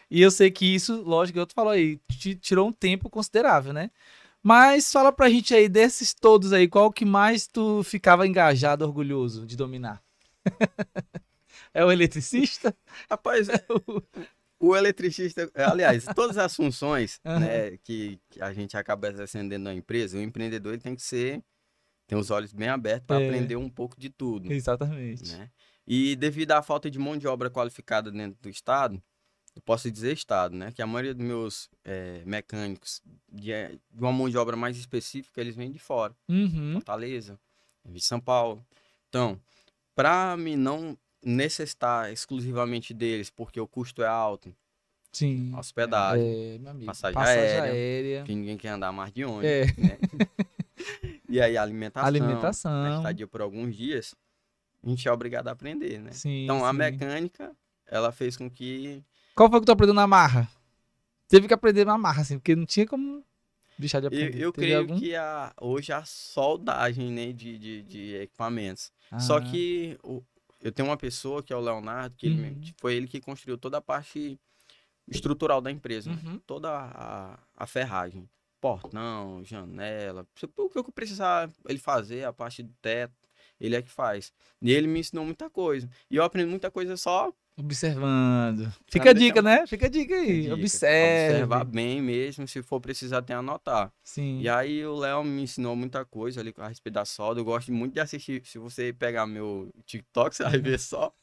[SPEAKER 1] E eu sei que isso, lógico, que eu falou aí, te tirou um tempo considerável, né? Mas fala pra gente aí, desses todos aí, qual que mais tu ficava engajado, orgulhoso de dominar? É o eletricista?
[SPEAKER 2] Rapaz, o eletricista, aliás, todas as funções né, que a gente acaba exercendo na empresa, o empreendedor ele tem os olhos bem abertos para aprender um pouco de tudo.
[SPEAKER 1] Exatamente.
[SPEAKER 2] Né? E devido à falta de mão de obra qualificada dentro do estado, eu posso dizer estado, né? Que a maioria dos meus mecânicos de uma mão de obra mais específica, eles vêm de fora. Fortaleza, de São Paulo. Então, para mim não necessitar exclusivamente deles, porque o custo é alto.
[SPEAKER 1] Sim.
[SPEAKER 2] Hospedagem, passagem aérea, que ninguém quer andar mais de ônibus. Né? E aí alimentação. Estadia por alguns dias, a gente é obrigado a aprender, né? Então, a mecânica, ela fez com que...
[SPEAKER 1] Qual foi que tu aprendeu na marra? Teve que aprender na marra, assim, porque não tinha como deixar de aprender.
[SPEAKER 2] Eu creio que hoje a soldagem, né, de equipamentos. Só que eu tenho uma pessoa, que é o Leonardo, que foi ele que construiu toda a parte estrutural da empresa. Né? Toda a ferragem. Portão, janela. O que eu precisar ele fazer, a parte do teto, ele é que faz. E ele me ensinou muita coisa. E eu aprendi muita coisa só...
[SPEAKER 1] observando. Fica a dica, né? Fica a dica aí.
[SPEAKER 2] Observar bem mesmo, se for precisar até anotar.
[SPEAKER 1] Sim.
[SPEAKER 2] E aí o Léo me ensinou muita coisa ali a respeito da solda. Eu gosto muito de assistir. Se você pegar meu TikTok, você vai ver só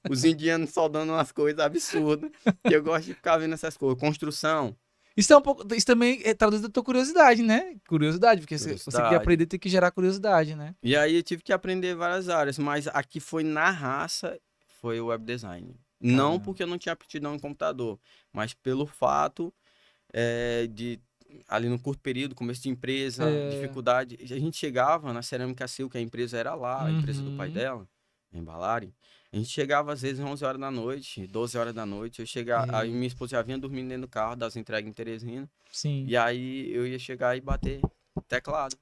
[SPEAKER 2] os indianos soldando umas coisas absurdas. E eu gosto de ficar vendo essas coisas. Construção.
[SPEAKER 1] Isso também traduz a tua curiosidade, né? Curiosidade, porque você quer aprender, tem que gerar curiosidade, né?
[SPEAKER 2] E aí eu tive que aprender várias áreas, mas aqui foi na raça, foi o web design. Não porque eu não tinha aptidão em computador, mas pelo fato de, ali no curto período, começo de empresa, dificuldade. A gente chegava na Cerâmica Sil, que a empresa era lá, a empresa do pai dela, a Embalari. A gente chegava às vezes 11 horas da noite, 12 horas da noite. Aí minha esposa já vinha dormindo dentro do carro, das entregas em Teresina.
[SPEAKER 1] Sim.
[SPEAKER 2] E aí eu ia chegar e bater teclado.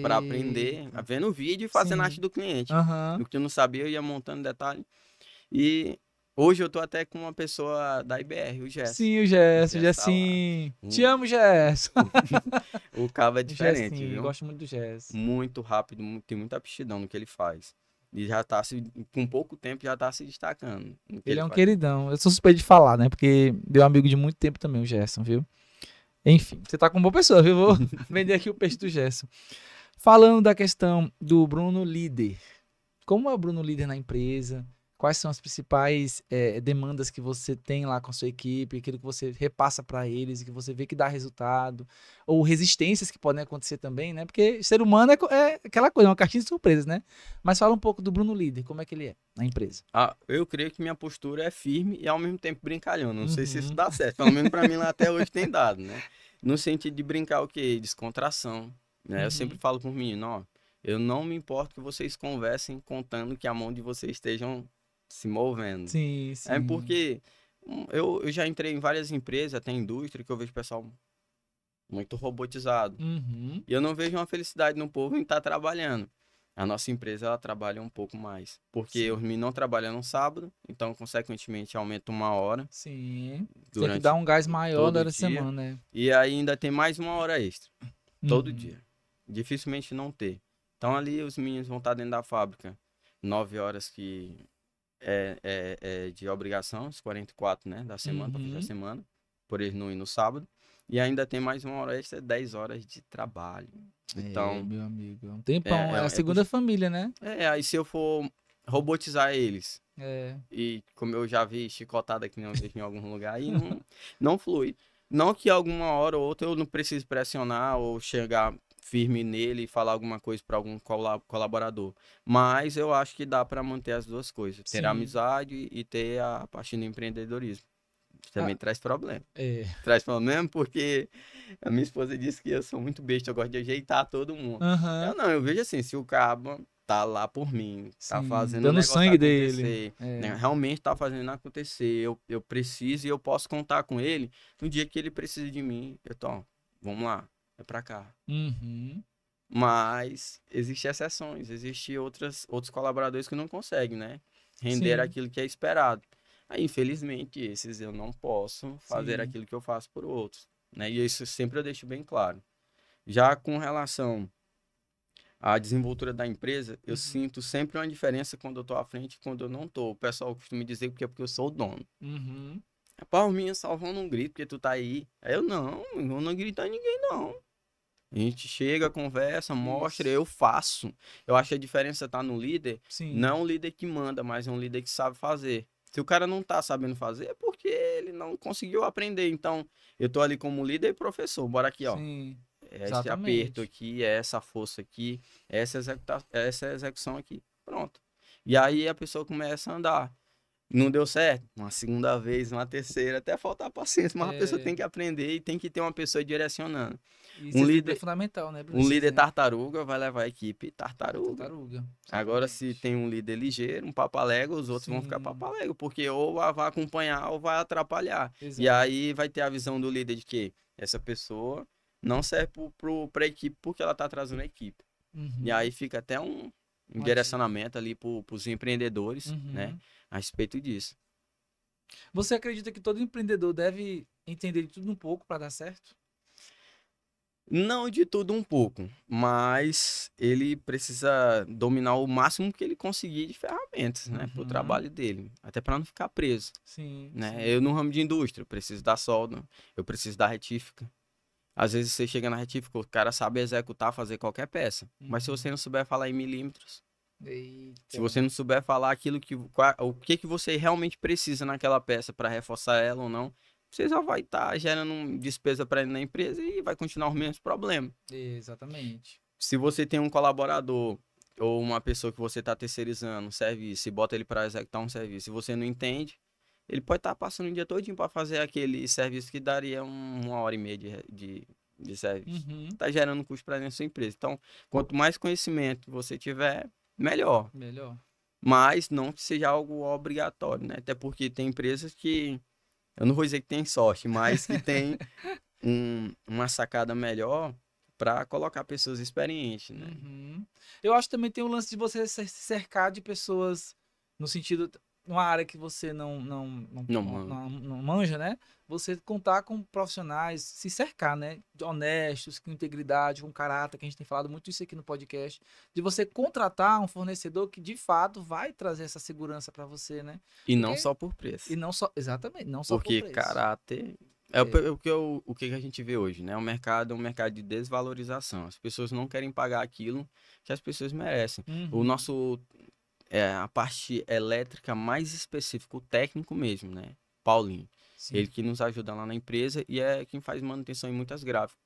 [SPEAKER 2] Para aprender, vendo o vídeo e fazendo arte do cliente. O que eu não sabia, eu ia montando detalhe. E hoje eu tô até com uma pessoa da IBR, o Gerson.
[SPEAKER 1] Sim, o Gerson. Te amo, Gerson.
[SPEAKER 2] O cabo é diferente, viu?
[SPEAKER 1] Eu gosto muito do Gerson.
[SPEAKER 2] Muito rápido, tem muita aptidão no que ele faz. E já tá, com pouco tempo, já tá se destacando.
[SPEAKER 1] Ele é um queridão. Eu sou suspeito de falar, né? Porque meu amigo de muito tempo também, o Gerson, viu? Enfim, você tá com uma boa pessoa, viu? Vou vender aqui o peixe do Gerson. Falando da questão do Bruno líder. Como é o Bruno líder na empresa? Quais são as principais demandas que você tem lá com a sua equipe, aquilo que você repassa para eles e que você vê que dá resultado, ou resistências que podem acontecer também, né? Porque ser humano é aquela coisa, uma caixinha de surpresas, né? Mas fala um pouco do Bruno líder, como é que ele é na empresa?
[SPEAKER 2] Eu creio que minha postura é firme e ao mesmo tempo brincalhão. Não sei se isso dá certo, pelo menos para mim lá até hoje tem dado, né? No sentido de brincar o quê? Descontração, né? Eu sempre falo por mim, eu não me importo que vocês conversem contando que a mão de vocês estejam se movendo.
[SPEAKER 1] Sim.
[SPEAKER 2] É porque eu já entrei em várias empresas, até indústria, que eu vejo pessoal muito robotizado. E eu não vejo uma felicidade no povo em estar trabalhando. A nossa empresa, ela trabalha um pouco mais. Porque
[SPEAKER 1] Sim.
[SPEAKER 2] os meninos não trabalham no sábado, então, consequentemente, aumenta 1 hora
[SPEAKER 1] Sim. Tem que dar
[SPEAKER 2] durante
[SPEAKER 1] um gás maior
[SPEAKER 2] todo o
[SPEAKER 1] durante a
[SPEAKER 2] dia.
[SPEAKER 1] semana, né?
[SPEAKER 2] E aí ainda tem mais 1 hora extra, todo
[SPEAKER 1] Uhum.
[SPEAKER 2] dia. Dificilmente não ter. Então, ali os meninos vão estar dentro da fábrica 9 horas que é de obrigação, os 44, né, da semana, para fechar a
[SPEAKER 1] Uhum.
[SPEAKER 2] semana, por eles não ir no sábado. E ainda tem mais 1 hora extra, 10 horas de trabalho.
[SPEAKER 1] É,
[SPEAKER 2] Então,
[SPEAKER 1] meu amigo. É um tempão. É a
[SPEAKER 2] é
[SPEAKER 1] segunda família, né?
[SPEAKER 2] aí se eu for robotizar eles,
[SPEAKER 1] É.
[SPEAKER 2] e como eu já vi chicotada que nem eu vejo em algum lugar, aí não flui. Não que alguma hora ou outra eu não precise pressionar ou chegar firme nele e falar alguma coisa para algum colaborador. Mas eu acho que dá para manter as duas coisas. Ter a
[SPEAKER 1] Sim.
[SPEAKER 2] amizade e ter a parte do empreendedorismo. Isso
[SPEAKER 1] Ah,
[SPEAKER 2] também traz problema.
[SPEAKER 1] é.
[SPEAKER 2] Traz problema porque a minha esposa disse que eu sou muito besta, eu gosto de ajeitar todo mundo. Eu
[SPEAKER 1] Aham.
[SPEAKER 2] não, eu vejo assim, se o cabo tá lá por mim, tá
[SPEAKER 1] Sim.
[SPEAKER 2] fazendo o
[SPEAKER 1] Dando
[SPEAKER 2] negócio
[SPEAKER 1] sangue dele.
[SPEAKER 2] acontecer, né,
[SPEAKER 1] É.
[SPEAKER 2] realmente tá fazendo acontecer, eu preciso e eu posso contar com ele no dia que ele precisa de mim, eu tô, ó, vamos lá, é pra cá.
[SPEAKER 1] Uhum.
[SPEAKER 2] Mas existem exceções, existem outros colaboradores que não conseguem, né? Render
[SPEAKER 1] Sim.
[SPEAKER 2] aquilo que é esperado. Aí, infelizmente, esses eu não posso fazer
[SPEAKER 1] Sim.
[SPEAKER 2] aquilo que eu faço por outros, né? E isso sempre eu deixo bem claro. Já com relação à desenvoltura da empresa, eu
[SPEAKER 1] Uhum.
[SPEAKER 2] sinto sempre uma diferença quando eu tô à frente e quando eu não tô. O pessoal costuma dizer que é porque eu sou o dono.
[SPEAKER 1] Uhum.
[SPEAKER 2] Rapaz, minha salvando um grito porque tu tá aí. Aí eu não grito a ninguém, não. A gente chega, conversa, mostra,
[SPEAKER 1] Isso.
[SPEAKER 2] eu faço. Eu acho que a diferença tá no líder, não
[SPEAKER 1] Sim.
[SPEAKER 2] é um líder que manda, mas é um líder que sabe fazer. Se o cara não tá sabendo fazer, é porque ele não conseguiu aprender. Então, eu tô ali como líder e professor. Bora aqui, ó.
[SPEAKER 1] Sim.
[SPEAKER 2] É esse aperto
[SPEAKER 1] Exatamente.
[SPEAKER 2] aqui, é essa força aqui, é essa execução aqui. Pronto. E aí a pessoa começa a andar. Não deu certo? Uma segunda vez, uma terceira, até faltar paciência, mas a pessoa
[SPEAKER 1] É,
[SPEAKER 2] tem que aprender e tem que ter uma pessoa direcionando.
[SPEAKER 1] isso
[SPEAKER 2] Um
[SPEAKER 1] exemplo é
[SPEAKER 2] líder,
[SPEAKER 1] fundamental, né, Bruno?
[SPEAKER 2] um
[SPEAKER 1] Esse
[SPEAKER 2] líder
[SPEAKER 1] exemplo.
[SPEAKER 2] tartaruga vai levar a equipe
[SPEAKER 1] É
[SPEAKER 2] tartaruga.
[SPEAKER 1] tartaruga.
[SPEAKER 2] Agora, se
[SPEAKER 1] Exatamente.
[SPEAKER 2] tem um líder ligeiro, um papalégue, os outros vão ficar
[SPEAKER 1] Sim.
[SPEAKER 2] papalégue, porque ou vai acompanhar ou vai atrapalhar. E
[SPEAKER 1] Exato.
[SPEAKER 2] aí vai ter a visão do líder de que essa pessoa não serve para a equipe porque ela está trazendo a equipe. E
[SPEAKER 1] Uhum.
[SPEAKER 2] aí fica até um
[SPEAKER 1] Uma dica.
[SPEAKER 2] direcionamento ali para os empreendedores, né,
[SPEAKER 1] Uhum.
[SPEAKER 2] a respeito disso.
[SPEAKER 1] Você acredita que todo empreendedor deve entender de tudo um pouco para dar certo?
[SPEAKER 2] Não de tudo um pouco, mas ele precisa dominar o máximo que ele conseguir de ferramentas, né, para o
[SPEAKER 1] Uhum.
[SPEAKER 2] trabalho dele, até para não ficar preso,
[SPEAKER 1] Sim,
[SPEAKER 2] né?
[SPEAKER 1] sim.
[SPEAKER 2] Eu no ramo de indústria, eu preciso da solda, eu preciso da retífica. Às vezes você chega na retífica, o cara sabe executar, fazer qualquer peça, mas se você
[SPEAKER 1] Uhum.
[SPEAKER 2] não souber falar em milímetros, se
[SPEAKER 1] Eita.
[SPEAKER 2] você não souber falar aquilo o que que você realmente precisa naquela peça para reforçar ela ou não, você só vai estar gerando despesa para ele na empresa e vai continuar os mesmos problemas.
[SPEAKER 1] Exatamente.
[SPEAKER 2] Se você tem um colaborador ou uma pessoa que você está terceirizando um serviço e bota ele para executar um serviço e você não entende, ele pode estar passando o dia todinho para fazer aquele serviço que daria 1 hora e meia de serviço.
[SPEAKER 1] Uhum.
[SPEAKER 2] Está gerando custo para a sua empresa. Então, quanto mais conhecimento você tiver, melhor.
[SPEAKER 1] Melhor.
[SPEAKER 2] Mas não que seja algo obrigatório, né? Até porque tem empresas que, eu não vou dizer que tem sorte, mas que tem uma sacada melhor para colocar pessoas experientes, né?
[SPEAKER 1] Uhum. Eu acho que também tem o lance de você se cercar de pessoas no sentido, numa área que você
[SPEAKER 2] Não, mano.
[SPEAKER 1] não manja, né? Você contar com profissionais, se cercar, né? De honestos, com integridade, com caráter, que a gente tem falado muito isso aqui no podcast, de você contratar um fornecedor que de fato vai trazer essa segurança para você, né?
[SPEAKER 2] E não
[SPEAKER 1] Porque,
[SPEAKER 2] só por
[SPEAKER 1] e
[SPEAKER 2] preço.
[SPEAKER 1] não só, exatamente, não só por
[SPEAKER 2] Porque
[SPEAKER 1] preço.
[SPEAKER 2] caráter
[SPEAKER 1] É.
[SPEAKER 2] o que a gente vê hoje, né? O mercado é um mercado de desvalorização. As pessoas não querem pagar aquilo que as pessoas merecem. O
[SPEAKER 1] Uhum.
[SPEAKER 2] nosso a parte elétrica mais específica, o técnico mesmo, né? Paulinho. Ele
[SPEAKER 1] Sim.
[SPEAKER 2] que nos ajuda lá na empresa e é quem faz manutenção em muitas gráficas.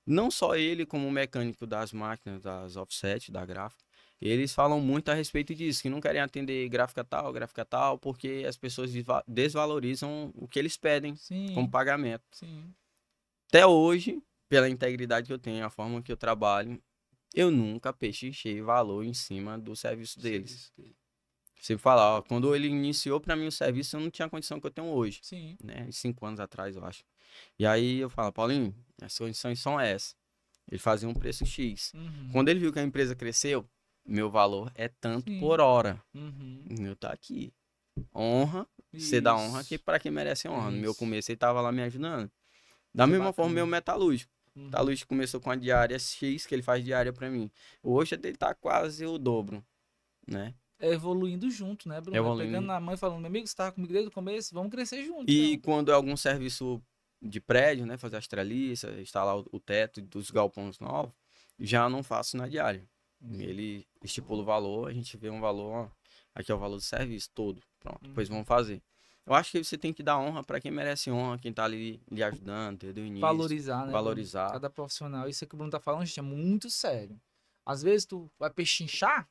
[SPEAKER 2] Não só ele, como o mecânico das máquinas, das offset, da gráfica, eles falam muito a respeito disso, que não querem atender gráfica tal, porque as pessoas desvalorizam o que eles pedem como
[SPEAKER 1] Sim.
[SPEAKER 2] pagamento.
[SPEAKER 1] Sim.
[SPEAKER 2] Até hoje, pela integridade que eu tenho, a forma que eu trabalho, eu nunca pechinchei valor em cima do serviço
[SPEAKER 1] O
[SPEAKER 2] deles.
[SPEAKER 1] serviço dele.
[SPEAKER 2] Se falar, ó, quando ele iniciou para mim o serviço, eu não tinha a condição que eu tenho hoje,
[SPEAKER 1] Sim.
[SPEAKER 2] né? 5 anos atrás, eu acho. E aí eu falo, Paulinho, as condições são essas. Ele fazia um preço X.
[SPEAKER 1] Uhum.
[SPEAKER 2] Quando ele viu que a empresa cresceu, meu valor é tanto
[SPEAKER 1] Sim.
[SPEAKER 2] por hora.
[SPEAKER 1] Uhum.
[SPEAKER 2] O meu tá aqui. Honra, você dá honra
[SPEAKER 1] Isso.
[SPEAKER 2] que para quem merece honra. No meu
[SPEAKER 1] Isso.
[SPEAKER 2] começo ele tava lá me ajudando. Da
[SPEAKER 1] Isso é
[SPEAKER 2] mesma forma,
[SPEAKER 1] bacana.
[SPEAKER 2] meu metalúrgico.
[SPEAKER 1] Uhum.
[SPEAKER 2] Metalúrgico começou com a diária X, que ele faz diária pra mim. Hoje ele tá quase o dobro, né?
[SPEAKER 1] É evoluindo junto, né, Bruno? É pegando
[SPEAKER 2] Evoluindo.
[SPEAKER 1] na mão e falando, meu amigo, você tava comigo desde o começo, vamos crescer junto,
[SPEAKER 2] E
[SPEAKER 1] então.
[SPEAKER 2] quando é algum serviço de prédio, né? Fazer as treliças, instalar o teto dos galpões novos, já não faço na diária. Ele estipula o valor, a gente vê um valor, ó, aqui é o valor do serviço todo. Pronto, depois vamos fazer. Eu acho que você tem que dar honra para quem merece honra, quem tá ali lhe ajudando desde o início.
[SPEAKER 1] Valorizar, né, Bruno?
[SPEAKER 2] Valorizar.
[SPEAKER 1] Cada profissional. Isso que o Bruno tá falando, gente, é muito sério. Às vezes tu vai pechinchar,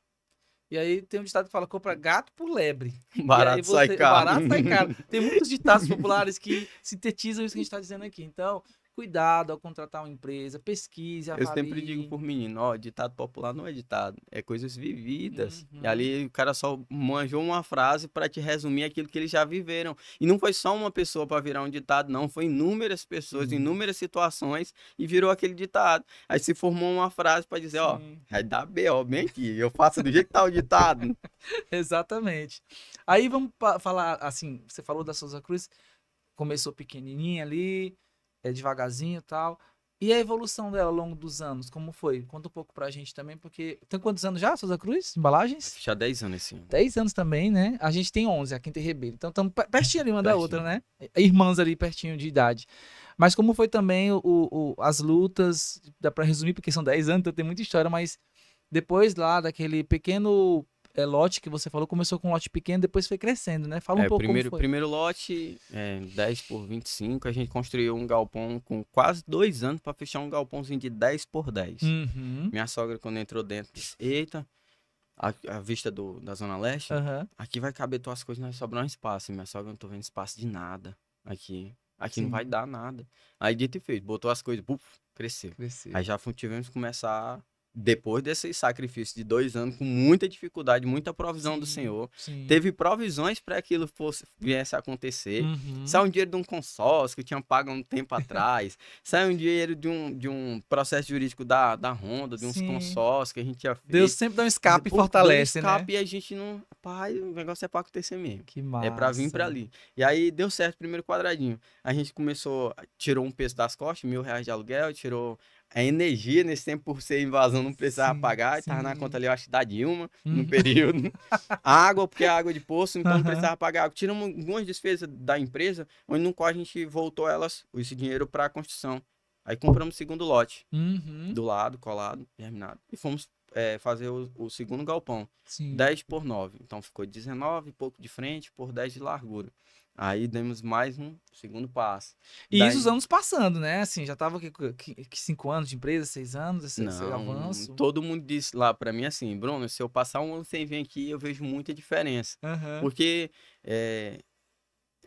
[SPEAKER 1] e aí tem um ditado que fala, compra gato por lebre. E aí
[SPEAKER 2] Barato sai caro.
[SPEAKER 1] barato sai caro. Tem muitos ditados populares que sintetizam isso que a gente tá dizendo aqui. Então, cuidado ao contratar uma empresa, pesquise,
[SPEAKER 2] Eu sempre digo
[SPEAKER 1] avalie.
[SPEAKER 2] por menino, ó, ditado popular não é ditado, é coisas vividas. E
[SPEAKER 1] Uhum.
[SPEAKER 2] ali o cara só manjou uma frase para te resumir aquilo que eles já viveram. E não foi só uma pessoa para virar um ditado, não, foi inúmeras pessoas, inúmeras situações e virou aquele ditado. Aí se formou uma frase para dizer, ó,
[SPEAKER 1] Sim.
[SPEAKER 2] vai dar B.O., bem aqui, eu faço do jeito que tá o ditado.
[SPEAKER 1] Exatamente. Aí vamos falar assim, você falou da Souza Cruz, começou pequenininha ali, devagarzinho e tal. E a evolução dela ao longo dos anos, como foi? Conta um pouco pra gente também, porque tem quantos anos já, Souza Cruz? Embalagens?
[SPEAKER 2] Já 10 anos assim.
[SPEAKER 1] 10 anos também, né? A gente tem 11, a Quinta e Ribeiro. Então estamos pertinho ali uma da
[SPEAKER 2] Pertinho.
[SPEAKER 1] outra, né? Irmãs ali pertinho de idade. Mas como foi também as lutas, dá pra resumir, porque são 10 anos, então tem muita história, mas depois lá daquele pequeno lote que você falou, começou com um lote pequeno, depois foi crescendo, né? Fala um pouco como foi.
[SPEAKER 2] Primeiro lote, 10 por 25, a gente construiu um galpão com quase 2 anos para fechar um galpãozinho de 10 por 10.
[SPEAKER 1] Uhum.
[SPEAKER 2] Minha sogra, quando entrou dentro, disse, eita, a vista da Zona Leste,
[SPEAKER 1] Aham.
[SPEAKER 2] aqui vai caber tuas coisas, nós sobrar um espaço. E minha sogra, não tô vendo espaço de nada aqui. Aqui não
[SPEAKER 1] Sim.
[SPEAKER 2] vai dar nada. Aí, dito e feito, botou as coisas, puf, cresceu.
[SPEAKER 1] Cresceu.
[SPEAKER 2] Aí já tivemos que começar, depois desse sacrifício de 2 anos, com muita dificuldade, muita provisão do Senhor.
[SPEAKER 1] Sim.
[SPEAKER 2] Teve provisões para que aquilo viesse a acontecer.
[SPEAKER 1] Uhum.
[SPEAKER 2] Saiu um dinheiro de um consórcio que eu tinha pago há um tempo atrás. Saiu um dinheiro de um processo jurídico da Honda, de uns
[SPEAKER 1] Sim.
[SPEAKER 2] consórcios que a gente tinha feito.
[SPEAKER 1] Deus sempre dá um escape e
[SPEAKER 2] Pô,
[SPEAKER 1] fortalece,
[SPEAKER 2] deu um escape,
[SPEAKER 1] né?
[SPEAKER 2] e a gente não... Pai, o negócio é para acontecer mesmo.
[SPEAKER 1] Que massa.
[SPEAKER 2] É para vir para ali. E aí deu certo o primeiro quadradinho. A gente começou, tirou um peso das costas, R$ 1.000 de aluguel, tirou a energia nesse tempo por ser invasão, não precisava
[SPEAKER 1] Sim,
[SPEAKER 2] pagar,
[SPEAKER 1] sim.
[SPEAKER 2] tava na conta ali, eu acho, da Dilma,
[SPEAKER 1] Uhum.
[SPEAKER 2] no período. Água, porque é água de poço, então não
[SPEAKER 1] Aham.
[SPEAKER 2] precisava pagar água. Tiramos algumas despesas da empresa, onde no qual a gente voltou esse dinheiro para a construção. Aí compramos o segundo lote,
[SPEAKER 1] Uhum.
[SPEAKER 2] do lado, colado, terminado. E fomos fazer o segundo galpão,
[SPEAKER 1] Sim.
[SPEAKER 2] 10 por 9. Então ficou 19, pouco de frente, por 10 de largura. Aí demos mais um segundo passo.
[SPEAKER 1] E
[SPEAKER 2] Daí-
[SPEAKER 1] isso os anos passando, né? Assim, já tava aqui 5 anos de empresa, 6 anos, esse avanço.
[SPEAKER 2] Todo mundo disse lá pra mim assim, Bruno, se eu passar um ano sem vir aqui, eu vejo muita diferença.
[SPEAKER 1] Aham.
[SPEAKER 2] Porque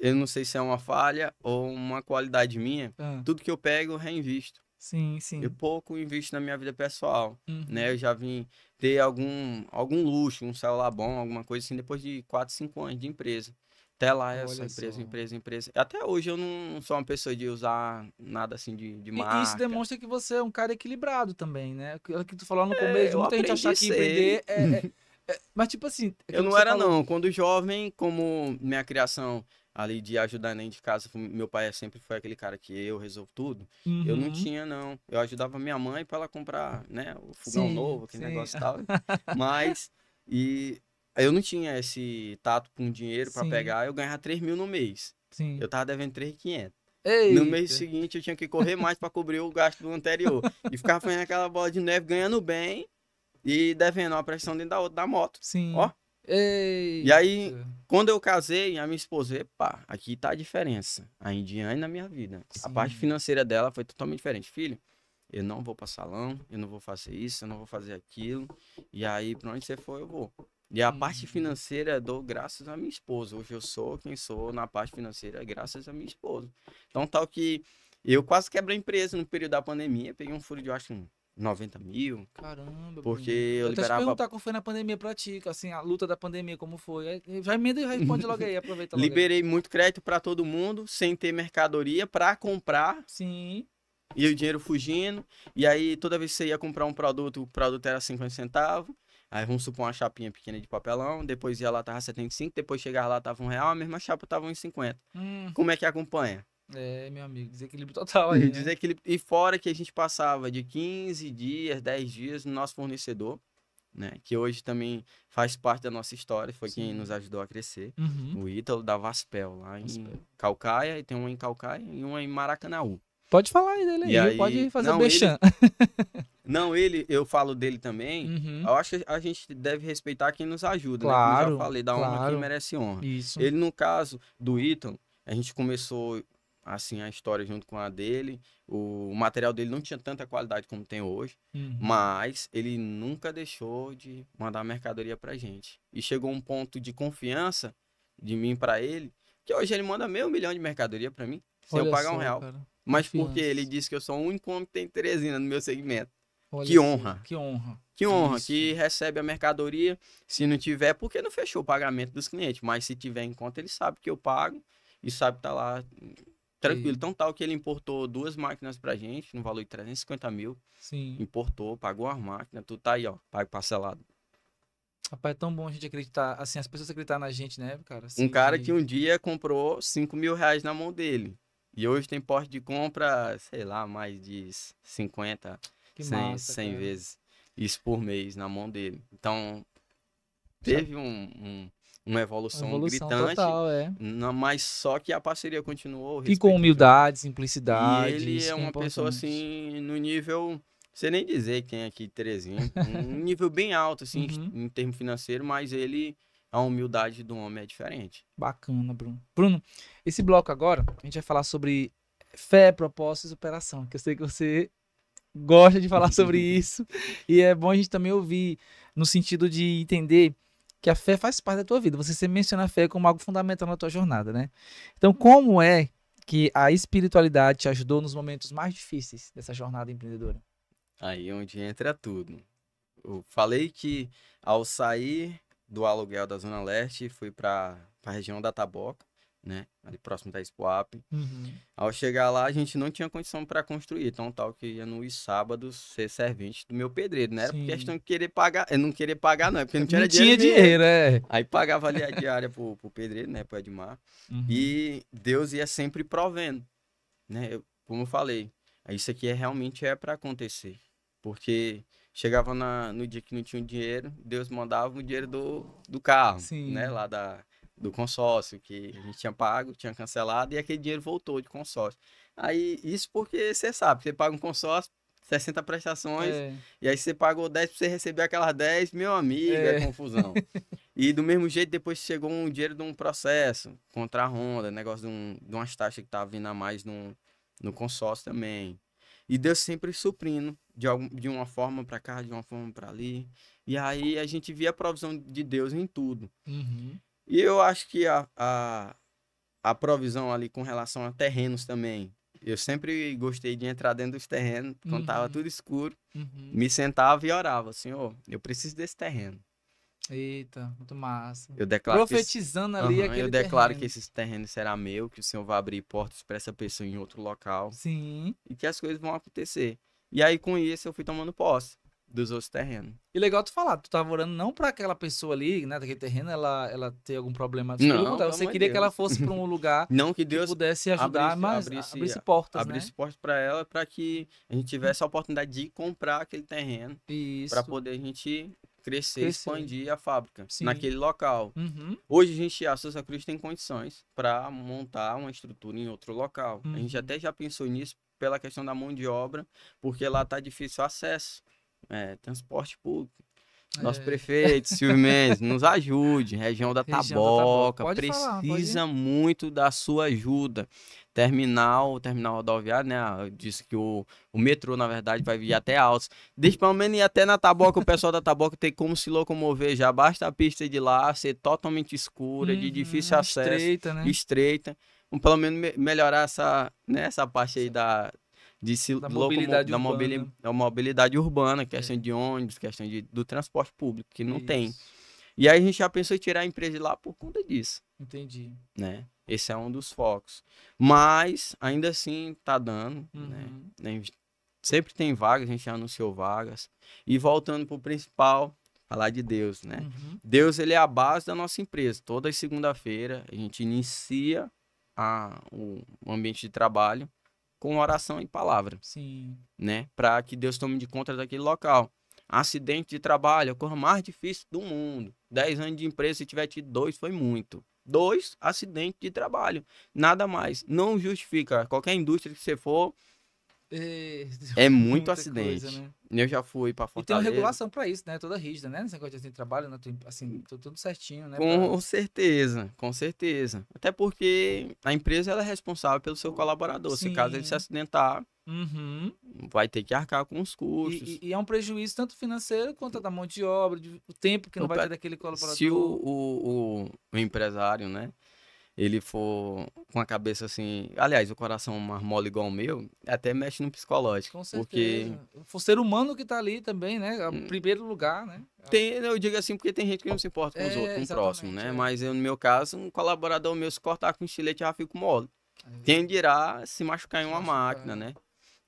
[SPEAKER 2] eu não sei se é uma falha ou uma qualidade minha,
[SPEAKER 1] Ah,
[SPEAKER 2] tudo que eu pego eu reinvisto.
[SPEAKER 1] sim, sim.
[SPEAKER 2] Eu pouco invisto na minha vida pessoal,
[SPEAKER 1] Uhum.
[SPEAKER 2] né? Eu já vim ter algum luxo, um celular bom, alguma coisa assim, depois de 4, 5 anos de empresa. Até lá é só
[SPEAKER 1] Olha
[SPEAKER 2] empresa,
[SPEAKER 1] só.
[SPEAKER 2] empresa. Até hoje eu não sou uma pessoa de usar nada assim de
[SPEAKER 1] E
[SPEAKER 2] marca.
[SPEAKER 1] isso demonstra que você é um cara equilibrado também, né? Aquilo que tu falou no começo, de
[SPEAKER 2] Eu
[SPEAKER 1] muita gente
[SPEAKER 2] aprendi
[SPEAKER 1] achar
[SPEAKER 2] a
[SPEAKER 1] que
[SPEAKER 2] ser.
[SPEAKER 1] empreender mas tipo assim,
[SPEAKER 2] Eu
[SPEAKER 1] aquilo
[SPEAKER 2] não
[SPEAKER 1] que você
[SPEAKER 2] era,
[SPEAKER 1] falou.
[SPEAKER 2] não. Quando jovem, como minha criação ali de ajudar dentro de casa, meu pai sempre foi aquele cara que eu resolvo tudo. Eu não
[SPEAKER 1] Uhum.
[SPEAKER 2] tinha, não. Eu ajudava minha mãe para ela comprar, né, o fogão
[SPEAKER 1] Sim,
[SPEAKER 2] novo, aquele
[SPEAKER 1] sim.
[SPEAKER 2] negócio e tal. Mas, eu não tinha esse tato com dinheiro para
[SPEAKER 1] Sim.
[SPEAKER 2] pegar. Eu ganhava 3 mil no mês.
[SPEAKER 1] Sim.
[SPEAKER 2] Eu tava devendo 3.500.
[SPEAKER 1] Eita.
[SPEAKER 2] No mês seguinte, eu tinha que correr mais para cobrir o gasto do anterior. E ficava fazendo aquela bola de neve, ganhando bem e devendo uma pressão dentro da outra da moto.
[SPEAKER 1] Sim.
[SPEAKER 2] Ó.
[SPEAKER 1] Eita.
[SPEAKER 2] E aí, quando eu casei, a minha esposa, pá, aqui tá a diferença. A Indiane na minha vida. A
[SPEAKER 1] Sim.
[SPEAKER 2] parte financeira dela foi totalmente diferente. Filho, eu não vou pra salão, eu não vou fazer isso, eu não vou fazer aquilo. E aí, pra onde você for, eu vou. E a parte financeira eu dou graças à minha esposa. Hoje eu sou quem sou na parte financeira graças à minha esposa. Então, tal que eu quase quebrei a empresa no período da pandemia. Peguei um furo de, eu acho, 90 mil.
[SPEAKER 1] Caramba,
[SPEAKER 2] Porque
[SPEAKER 1] Bruno.
[SPEAKER 2] eu
[SPEAKER 1] Até te
[SPEAKER 2] liberava...
[SPEAKER 1] perguntar como foi na pandemia pra ti, assim, a luta da pandemia, como foi. Aí, já emenda e responde logo aí, aproveita logo aí.
[SPEAKER 2] Liberei muito crédito para todo mundo, sem ter mercadoria para comprar.
[SPEAKER 1] Sim.
[SPEAKER 2] E o dinheiro fugindo. E aí, toda vez que você ia comprar um produto, o produto era 50 centavos. Aí vamos supor uma chapinha pequena de papelão, depois ia lá, tava 75, depois chegava lá, tava R$1, a mesma chapa tava 1,50. Como é que acompanha?
[SPEAKER 1] Meu amigo, desequilíbrio total aí, né?
[SPEAKER 2] Desequilíbrio. E fora que a gente passava de 15 dias, 10 dias no nosso fornecedor, né? Que hoje também faz parte da nossa história, foi quem nos ajudou a crescer. O Ítalo da Vaspel, lá em Calcaia, e tem uma em Calcaia e uma em Maracanaú.
[SPEAKER 1] Pode falar aí dele aí, pode fazer bexã.
[SPEAKER 2] Eu falo dele também. Eu acho que a gente deve respeitar quem nos ajuda, né? Como eu já falei, dá honra quem merece honra.
[SPEAKER 1] Isso.
[SPEAKER 2] Ele, no caso do Ítalo, a gente começou assim a história junto com a dele. O material dele não tinha tanta qualidade como tem hoje, mas ele nunca deixou de mandar mercadoria pra gente. E chegou um ponto de confiança de mim pra ele, que hoje ele manda meio milhão de mercadoria pra mim, sem eu pagar R$1.
[SPEAKER 1] Cara.
[SPEAKER 2] Mas porque ele disse que eu sou o único homem que tem Teresina no meu segmento.
[SPEAKER 1] Olha
[SPEAKER 2] que honra.
[SPEAKER 1] Que honra.
[SPEAKER 2] Que honra, que recebe a mercadoria. Se não tiver, porque não fechou o pagamento dos clientes. Mas se tiver em conta, ele sabe que eu pago e sabe que tá lá tranquilo. Tão tal que ele importou 2 máquinas pra gente, no valor de 350 mil.
[SPEAKER 1] Sim.
[SPEAKER 2] Importou, pagou as máquinas, tudo tá aí, ó, pago parcelado.
[SPEAKER 1] Rapaz, é tão bom a gente acreditar, assim, as pessoas acreditarem na gente, né, cara? Assim,
[SPEAKER 2] um cara que um dia comprou R$5 mil na mão dele. E hoje tem porte de compra, sei lá, mais de 50,
[SPEAKER 1] que
[SPEAKER 2] 100,
[SPEAKER 1] massa,
[SPEAKER 2] 100
[SPEAKER 1] cara.
[SPEAKER 2] vezes isso por mês na mão dele. Então, teve uma evolução gritante,
[SPEAKER 1] total,
[SPEAKER 2] mas só que a parceria continuou.
[SPEAKER 1] E com humildade, simplicidade.
[SPEAKER 2] E ele é uma pessoa assim, no nível, você nem dizer quem é aqui de Teresina, um nível bem alto, assim, em termos financeiros, mas a humildade do homem é diferente.
[SPEAKER 1] Bacana, Bruno. Bruno, esse bloco agora, a gente vai falar sobre fé, propósito e superação, que eu sei que você gosta de falar sobre isso, e é bom a gente também ouvir no sentido de entender que a fé faz parte da tua vida. Você sempre menciona a fé como algo fundamental na tua jornada, né? Então, como é que a espiritualidade te ajudou nos momentos mais difíceis dessa jornada empreendedora?
[SPEAKER 2] Aí onde entra tudo. Eu falei que ao sair do aluguel da Zona Leste, fui para a região da Taboca, né? Ali próximo da Expoap. Ao chegar lá, a gente não tinha condição para construir, então tal que ia nos sábados ser servente do meu pedreiro, não era por questão de querer pagar, eu não queria pagar não, porque não tinha dinheiro. Aí pagava ali a diária pro pedreiro, né, pro Edmar, e Deus ia sempre provendo, né? Como eu falei, isso aqui realmente é para acontecer, porque chegava no dia que não tinha dinheiro, Deus mandava o dinheiro do carro, né, lá do consórcio, que a gente tinha pago, tinha cancelado, e aquele dinheiro voltou de consórcio. Aí, isso porque você sabe, você paga um consórcio, 60 prestações, e aí você pagou 10 para você receber aquelas 10, meu amigo, é confusão. E do mesmo jeito, depois chegou um dinheiro de um processo contra a Honda, negócio de umas taxas que tava vindo a mais no consórcio também. E Deus sempre suprindo, de uma forma para cá, de uma forma para ali. E aí a gente via a provisão de Deus em tudo. E eu acho que a provisão ali com relação a terrenos também. Eu sempre gostei de entrar dentro dos terrenos, quando tava tudo escuro, me sentava e orava, Senhor, eu preciso desse terreno.
[SPEAKER 1] Eita, muito massa.
[SPEAKER 2] Eu declaro
[SPEAKER 1] profetizando ali aquele
[SPEAKER 2] eu declaro que esse terreno será meu, que o Senhor vai abrir portas para essa pessoa em outro local.
[SPEAKER 1] Sim.
[SPEAKER 2] E que as coisas vão acontecer. E aí com isso eu fui tomando posse dos outros terrenos.
[SPEAKER 1] E legal tu falar, tu tava orando não pra aquela pessoa ali, né, daquele terreno, ela ter algum problema.
[SPEAKER 2] Não,
[SPEAKER 1] você queria que ela fosse pra um lugar
[SPEAKER 2] não, que Deus
[SPEAKER 1] pudesse ajudar, mas abrisse portas,
[SPEAKER 2] abrisse portas para ela, para que a gente tivesse a oportunidade de comprar aquele terreno, para poder a gente crescer, expandir a fábrica naquele local. Hoje a Souza Cruz tem condições para montar uma estrutura em outro local. A gente até já pensou nisso pela questão da mão de obra, porque lá tá difícil o acesso. Transporte público. Nosso prefeito, Silvio Mendes, nos ajude. Região da Taboca precisa muito da sua ajuda. Terminal rodoviário, né? Disse que o metrô, na verdade, vai vir até Altos. Deixa pelo menos ir até na Taboca, o pessoal da Taboca tem como se locomover. Já basta a pista de lá ser totalmente escura, de difícil acesso. Estreita. Pelo menos melhorar essa parte aí da mobilidade urbana, questão de ônibus, questão do transporte público, que não tem. E aí a gente já pensou em tirar a empresa de lá por conta disso.
[SPEAKER 1] Entendi.
[SPEAKER 2] Né? Esse é um dos focos. Mas, ainda assim, tá dando. Né? Sempre tem vagas, a gente já anunciou vagas. E voltando pro principal, Falar de Deus, né?
[SPEAKER 1] Uhum.
[SPEAKER 2] Deus, ele é a base da nossa empresa. Toda segunda-feira a gente inicia o ambiente de trabalho com oração e palavra,
[SPEAKER 1] Sim.
[SPEAKER 2] né? Para que Deus tome de conta daquele local. Acidente de trabalho, a coisa mais difícil do mundo. 10 anos de empresa, se tiver tido 2, foi muito. 2 acidentes de trabalho. Nada mais. Não justifica. Qualquer indústria que você for, é muito
[SPEAKER 1] Muita
[SPEAKER 2] acidente.
[SPEAKER 1] coisa, né?
[SPEAKER 2] Eu já fui para
[SPEAKER 1] E tem uma
[SPEAKER 2] Fortaleza.
[SPEAKER 1] regulação pra isso, né? Toda rígida, né? Nesse negócio de trabalho, né? Assim, tudo certinho, né?
[SPEAKER 2] Com certeza, com certeza. Até porque a empresa ela é responsável pelo seu colaborador. Se caso ele se
[SPEAKER 1] Sim.
[SPEAKER 2] acidentar,
[SPEAKER 1] Uhum.
[SPEAKER 2] vai ter que arcar com os custos.
[SPEAKER 1] E é um prejuízo tanto financeiro quanto da mão de obra, o tempo que não vai ter daquele
[SPEAKER 2] Se
[SPEAKER 1] colaborador.
[SPEAKER 2] o empresário, né, ele for com a cabeça assim, aliás, o coração mais mole igual o meu, até mexe no psicológico.
[SPEAKER 1] Com
[SPEAKER 2] Porque
[SPEAKER 1] certeza. O ser humano que tá ali também, né? Em primeiro lugar, né?
[SPEAKER 2] eu digo assim, porque tem gente que não se importa com os outros, com o próximo,
[SPEAKER 1] exatamente,
[SPEAKER 2] né?
[SPEAKER 1] é.
[SPEAKER 2] Mas eu, no meu caso, um colaborador meu, se cortar com estilete, eu já fico mole. Quem dirá se machucar em
[SPEAKER 1] Se
[SPEAKER 2] uma
[SPEAKER 1] machucar.
[SPEAKER 2] máquina, né?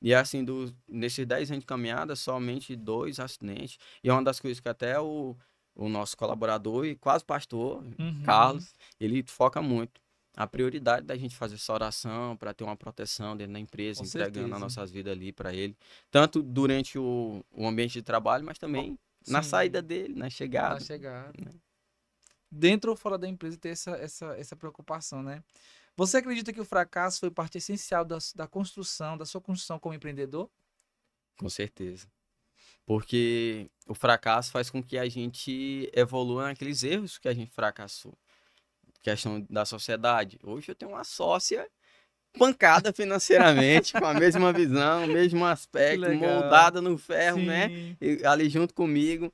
[SPEAKER 2] E assim, nesses 10 anos de caminhada, somente 2 acidentes. E é uma das coisas que até o nosso colaborador e quase pastor,
[SPEAKER 1] Uhum.
[SPEAKER 2] Carlos, ele foca muito. A prioridade da gente fazer essa oração para ter uma proteção dentro da empresa,
[SPEAKER 1] Com
[SPEAKER 2] entregando
[SPEAKER 1] certeza.
[SPEAKER 2] as nossas vidas ali para ele. Tanto durante o ambiente de trabalho, mas também na
[SPEAKER 1] Sim.
[SPEAKER 2] saída dele, na
[SPEAKER 1] Na
[SPEAKER 2] chegada.
[SPEAKER 1] chegada. Dentro ou fora da empresa ter essa preocupação, né? Você acredita que o fracasso foi parte essencial da construção, da sua construção como empreendedor?
[SPEAKER 2] Com certeza. Porque o fracasso faz com que a gente evolua naqueles erros que a gente fracassou. Questão da sociedade. Hoje eu tenho uma sócia pancada financeiramente, com a mesma visão, o mesmo aspecto, moldada no ferro, né?
[SPEAKER 1] Sim.
[SPEAKER 2] E ali junto comigo,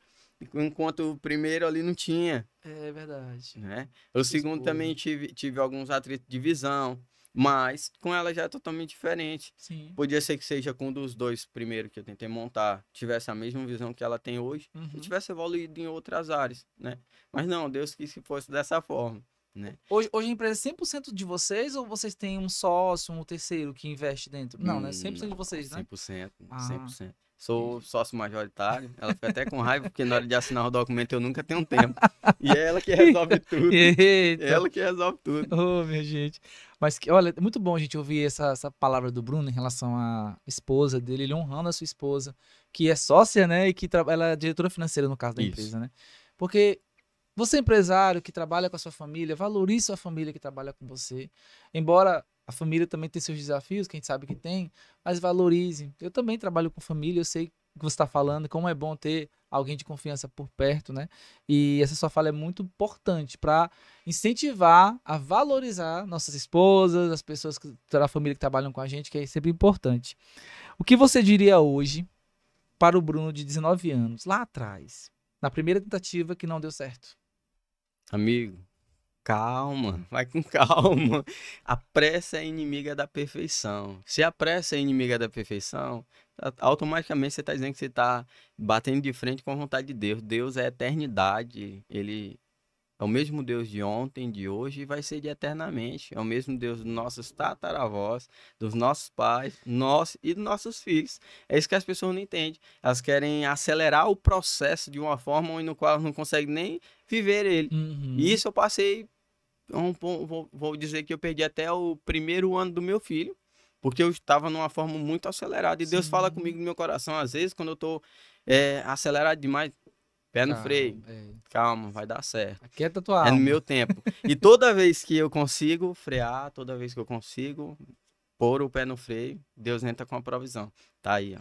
[SPEAKER 2] enquanto o primeiro ali não tinha,
[SPEAKER 1] É verdade.
[SPEAKER 2] né? O segundo
[SPEAKER 1] esposa.
[SPEAKER 2] também tive alguns atritos de visão, mas com ela já é totalmente diferente.
[SPEAKER 1] Sim.
[SPEAKER 2] Podia ser que seja com um dos dois primeiros que eu tentei montar, tivesse a mesma visão que ela tem hoje, e
[SPEAKER 1] Uhum.
[SPEAKER 2] tivesse evoluído em outras áreas, né? Mas não, Deus quis que fosse dessa forma, né?
[SPEAKER 1] Hoje a empresa é 100% de vocês ou vocês têm um sócio, um terceiro que investe dentro? Não, né? 100% de vocês, né?
[SPEAKER 2] 100%,
[SPEAKER 1] Ah,
[SPEAKER 2] 100%. Sou sócio majoritário, ela fica até com raiva, porque na hora de assinar o documento eu nunca tenho tempo. E é ela que resolve tudo.
[SPEAKER 1] Eita.
[SPEAKER 2] É ela que resolve tudo.
[SPEAKER 1] Ô, minha gente. Mas, olha, é muito bom a gente ouvir essa palavra do Bruno em relação à esposa dele, ele honrando a sua esposa, que é sócia, né? E que ela é diretora financeira, no caso da
[SPEAKER 2] Isso.
[SPEAKER 1] empresa, né? Porque você é empresário que trabalha com a sua família, valorize sua família que trabalha com você. Embora a família também tenha seus desafios, que a gente sabe que tem, mas valorize. Eu também trabalho com família, eu sei o que você está falando, como é bom ter alguém de confiança por perto, né? E essa sua fala é muito importante para incentivar a valorizar nossas esposas, as pessoas da família que trabalham com a gente, que é sempre importante. O que você diria hoje para o Bruno de 19 anos, lá atrás, na primeira tentativa que não deu certo?
[SPEAKER 2] Amigo, calma, vai com calma. A pressa é inimiga da perfeição. Se a pressa é inimiga da perfeição, automaticamente você está dizendo que você está batendo de frente com a vontade de Deus. Deus é eternidade, ele é o mesmo Deus de ontem, de hoje e vai ser de eternamente. É o mesmo Deus dos nossos tataravós, dos nossos pais, e dos nossos filhos. É isso que as pessoas não entendem. Elas querem acelerar o processo de uma forma no qual elas não conseguem nem viver ele.
[SPEAKER 1] Uhum.
[SPEAKER 2] E isso eu passei, vou dizer que eu perdi até o primeiro ano do meu filho, porque eu estava numa forma muito acelerada. E Deus
[SPEAKER 1] Sim.
[SPEAKER 2] fala comigo no meu coração, às vezes, quando eu estou acelerado demais, pé no freio. Calma, vai dar certo.
[SPEAKER 1] Aquieta tua
[SPEAKER 2] É
[SPEAKER 1] alma.
[SPEAKER 2] no meu tempo. E toda vez que eu consigo frear, toda vez que eu consigo pôr o pé no freio, Deus entra com a provisão. Tá aí, ó.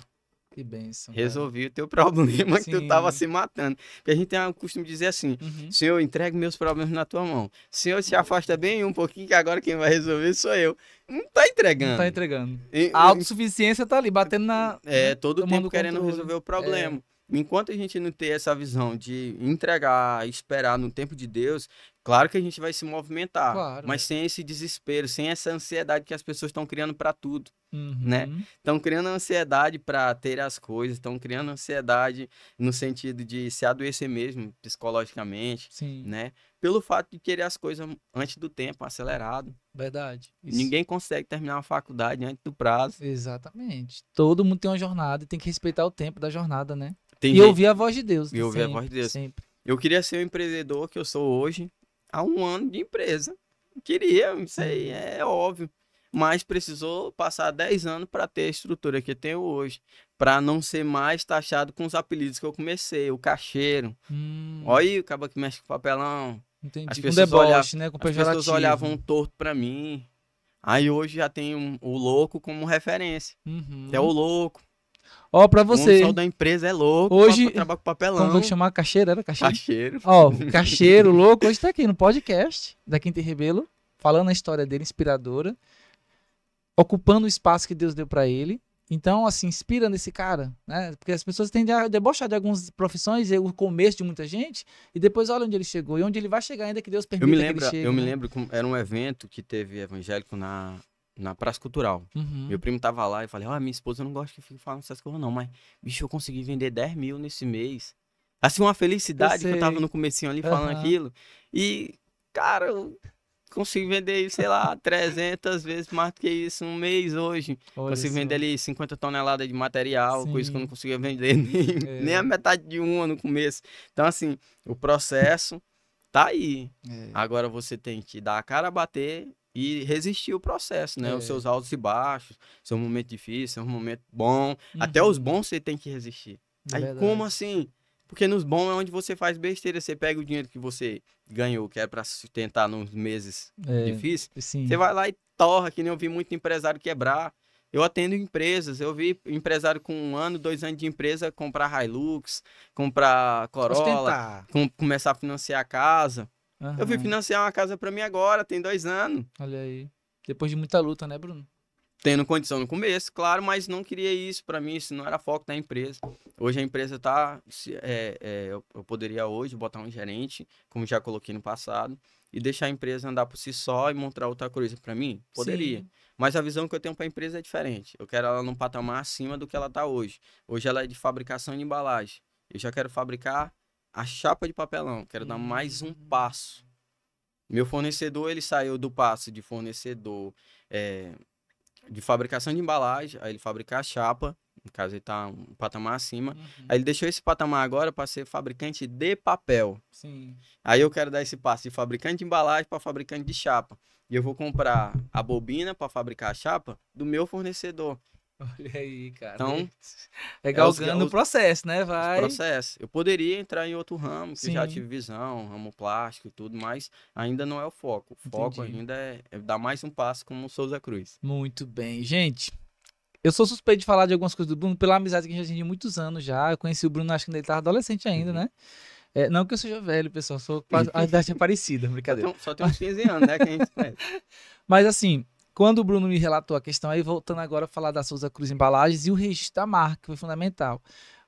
[SPEAKER 1] Que bênção.
[SPEAKER 2] Resolvi o teu problema que tu
[SPEAKER 1] Sim.
[SPEAKER 2] tava se matando. Porque a gente tem o costume de dizer assim,
[SPEAKER 1] Uhum.
[SPEAKER 2] Senhor, entregue meus problemas na tua mão. Senhor, se afasta bem um pouquinho, que agora quem vai resolver sou eu. Não tá entregando.
[SPEAKER 1] Não tá entregando. A autossuficiência tá ali, batendo na...
[SPEAKER 2] todo
[SPEAKER 1] tomando
[SPEAKER 2] tempo querendo
[SPEAKER 1] controle.
[SPEAKER 2] resolver o problema. Enquanto a gente não ter essa visão de entregar, esperar no tempo de Deus, Claro que a gente vai se movimentar,
[SPEAKER 1] Claro.
[SPEAKER 2] mas sem esse desespero, sem essa ansiedade que as pessoas estão criando para tudo, né?
[SPEAKER 1] Uhum.
[SPEAKER 2] Estão criando ansiedade para ter as coisas, estão criando ansiedade no sentido de se adoecer mesmo psicologicamente,
[SPEAKER 1] Sim,
[SPEAKER 2] né? Pelo fato de querer as coisas antes do tempo, acelerado.
[SPEAKER 1] verdade. Isso.
[SPEAKER 2] Ninguém consegue terminar uma faculdade antes do prazo.
[SPEAKER 1] Exatamente. Todo mundo tem uma jornada e tem que respeitar o tempo da jornada, né?
[SPEAKER 2] Tem
[SPEAKER 1] E
[SPEAKER 2] gente
[SPEAKER 1] ouvir a voz de Deus.
[SPEAKER 2] e ouvir a
[SPEAKER 1] Sempre,
[SPEAKER 2] voz de Deus.
[SPEAKER 1] sempre.
[SPEAKER 2] Eu queria ser o empreendedor que eu sou hoje, há 1 ano de empresa. Queria, isso aí é óbvio. Mas precisou passar 10 anos para ter a estrutura que eu tenho hoje. Para não ser mais taxado com os apelidos que eu comecei. O caixeiro. Olha aí o cara que mexe com papelão.
[SPEAKER 1] Entendi.
[SPEAKER 2] As
[SPEAKER 1] Com
[SPEAKER 2] pessoas
[SPEAKER 1] deboche, né? Com
[SPEAKER 2] As pessoas
[SPEAKER 1] pejorativo.
[SPEAKER 2] olhavam torto para mim. Aí hoje já tem o louco como referência.
[SPEAKER 1] Uhum.
[SPEAKER 2] É o louco.
[SPEAKER 1] Ó, pra
[SPEAKER 2] O
[SPEAKER 1] você.
[SPEAKER 2] pessoal da empresa é louco.
[SPEAKER 1] Hoje-
[SPEAKER 2] Pra trabalhar com papelão.
[SPEAKER 1] Como foi que chamar? Cacheiro? Era cacheiro?
[SPEAKER 2] Caixeiro.
[SPEAKER 1] Ó, o Cacheiro Louco hoje tá aqui no podcast da Quinta e Rebelo, falando a história dele, inspiradora, ocupando o espaço que Deus deu pra ele. Então, assim, inspira nesse cara, né? Porque as pessoas tendem a debochar de algumas profissões, o começo de muita gente, e depois olha onde ele chegou e onde ele vai chegar ainda que Deus permita que ele chegue.
[SPEAKER 2] Eu me
[SPEAKER 1] né?
[SPEAKER 2] lembro que era um evento que teve evangélico na Praça Cultural.
[SPEAKER 1] Uhum.
[SPEAKER 2] Meu primo tava lá e eu falei, ó, minha esposa não gosta que fique falando essas coisas não, mas, bicho, eu consegui vender 10 mil nesse mês. Assim, uma felicidade que eu tava
[SPEAKER 1] sei.
[SPEAKER 2] no comecinho ali falando
[SPEAKER 1] Aham.
[SPEAKER 2] aquilo. E, cara, eu consegui vender, sei lá, 300 vezes mais do que isso um mês hoje.
[SPEAKER 1] Olha
[SPEAKER 2] Consegui
[SPEAKER 1] só.
[SPEAKER 2] vender ali 50 toneladas de material, coisa que eu não
[SPEAKER 1] Sim.
[SPEAKER 2] conseguia vender
[SPEAKER 1] É.
[SPEAKER 2] nem a metade de uma no começo. Então, assim, o processo tá aí.
[SPEAKER 1] É.
[SPEAKER 2] Agora você tem que dar a cara a bater e resistir o processo, né?
[SPEAKER 1] É.
[SPEAKER 2] Os seus altos e baixos, seu momento difícil, seu momento bom. Até os bons você tem que resistir. Aí,
[SPEAKER 1] Verdade.
[SPEAKER 2] como assim? Porque nos bons é onde você faz besteira. Você pega o dinheiro que você ganhou, que é para sustentar nos meses difíceis,
[SPEAKER 1] Sim.
[SPEAKER 2] você vai lá e torra, que nem eu vi muito empresário quebrar. Eu atendo empresas, eu vi empresário com 1 ano, 2 anos de empresa comprar Hilux, comprar Corolla,
[SPEAKER 1] Ostentar.
[SPEAKER 2] começar a financiar a casa. Eu fui
[SPEAKER 1] Aham.
[SPEAKER 2] financiar uma casa pra mim agora, tem 2 anos.
[SPEAKER 1] Olha aí. Depois de muita luta, né, Bruno?
[SPEAKER 2] Tendo condição no começo, claro, mas não queria isso pra mim, isso não era foco da empresa. Hoje a empresa tá, eu poderia hoje botar um gerente, como já coloquei no passado, e deixar a empresa andar por si só e montar outra coisa pra mim? Poderia.
[SPEAKER 1] Sim.
[SPEAKER 2] Mas a visão que eu tenho pra empresa é diferente. Eu quero ela num patamar acima do que ela tá hoje. Hoje ela é de fabricação de embalagem. Eu já quero fabricar a chapa de papelão, quero dar mais um passo. Meu fornecedor, ele saiu do passo de fornecedor de fabricação de embalagem, aí ele fabrica a chapa, no caso ele tá um patamar acima, aí ele deixou esse patamar agora para ser fabricante de papel.
[SPEAKER 1] Sim.
[SPEAKER 2] Aí eu quero dar esse passo de fabricante de embalagem para fabricante de chapa. E eu vou comprar a bobina para fabricar a chapa do meu fornecedor.
[SPEAKER 1] Olha aí, cara.
[SPEAKER 2] Então,
[SPEAKER 1] É galgando o processo, né? Vai.
[SPEAKER 2] Processo. Eu poderia entrar em outro ramo, que eu já
[SPEAKER 1] Sim.
[SPEAKER 2] tive visão, ramo plástico e tudo, mas ainda não é o foco. O foco
[SPEAKER 1] Entendi.
[SPEAKER 2] ainda é dar mais um passo como o Souza Cruz.
[SPEAKER 1] Muito bem. Gente, eu sou suspeito de falar de algumas coisas do Bruno pela amizade que a gente já tem de muitos anos já. Eu conheci o Bruno, acho que ele estava adolescente ainda, né? Não que eu seja velho, pessoal. Sou quase a idade é parecida, brincadeira.
[SPEAKER 2] Só tem uns 15 anos, né, que a gente conhece.
[SPEAKER 1] Mas assim, quando o Bruno me relatou a questão, aí voltando agora a falar da Souza Cruz Embalagens e o registro da marca, que foi fundamental.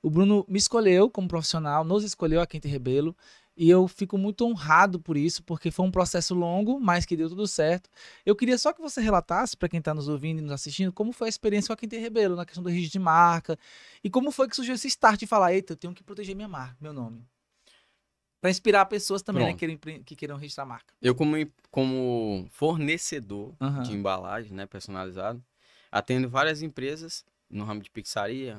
[SPEAKER 1] O Bruno me escolheu como profissional, nos escolheu a Quinta e Rebelo, e eu fico muito honrado por isso, porque foi um processo longo, mas que deu tudo certo. Eu queria só que você relatasse, para quem está nos ouvindo e nos assistindo, como foi a experiência com a Quinta e Rebelo, na questão do registro de marca, e como foi que surgiu esse start de falar, eita, eu tenho que proteger minha marca, meu nome. Para inspirar pessoas também, né, que queiram registrar a marca.
[SPEAKER 2] Eu, como fornecedor
[SPEAKER 1] Aham.
[SPEAKER 2] de embalagem, né, personalizado, atendo várias empresas no ramo de pizzaria,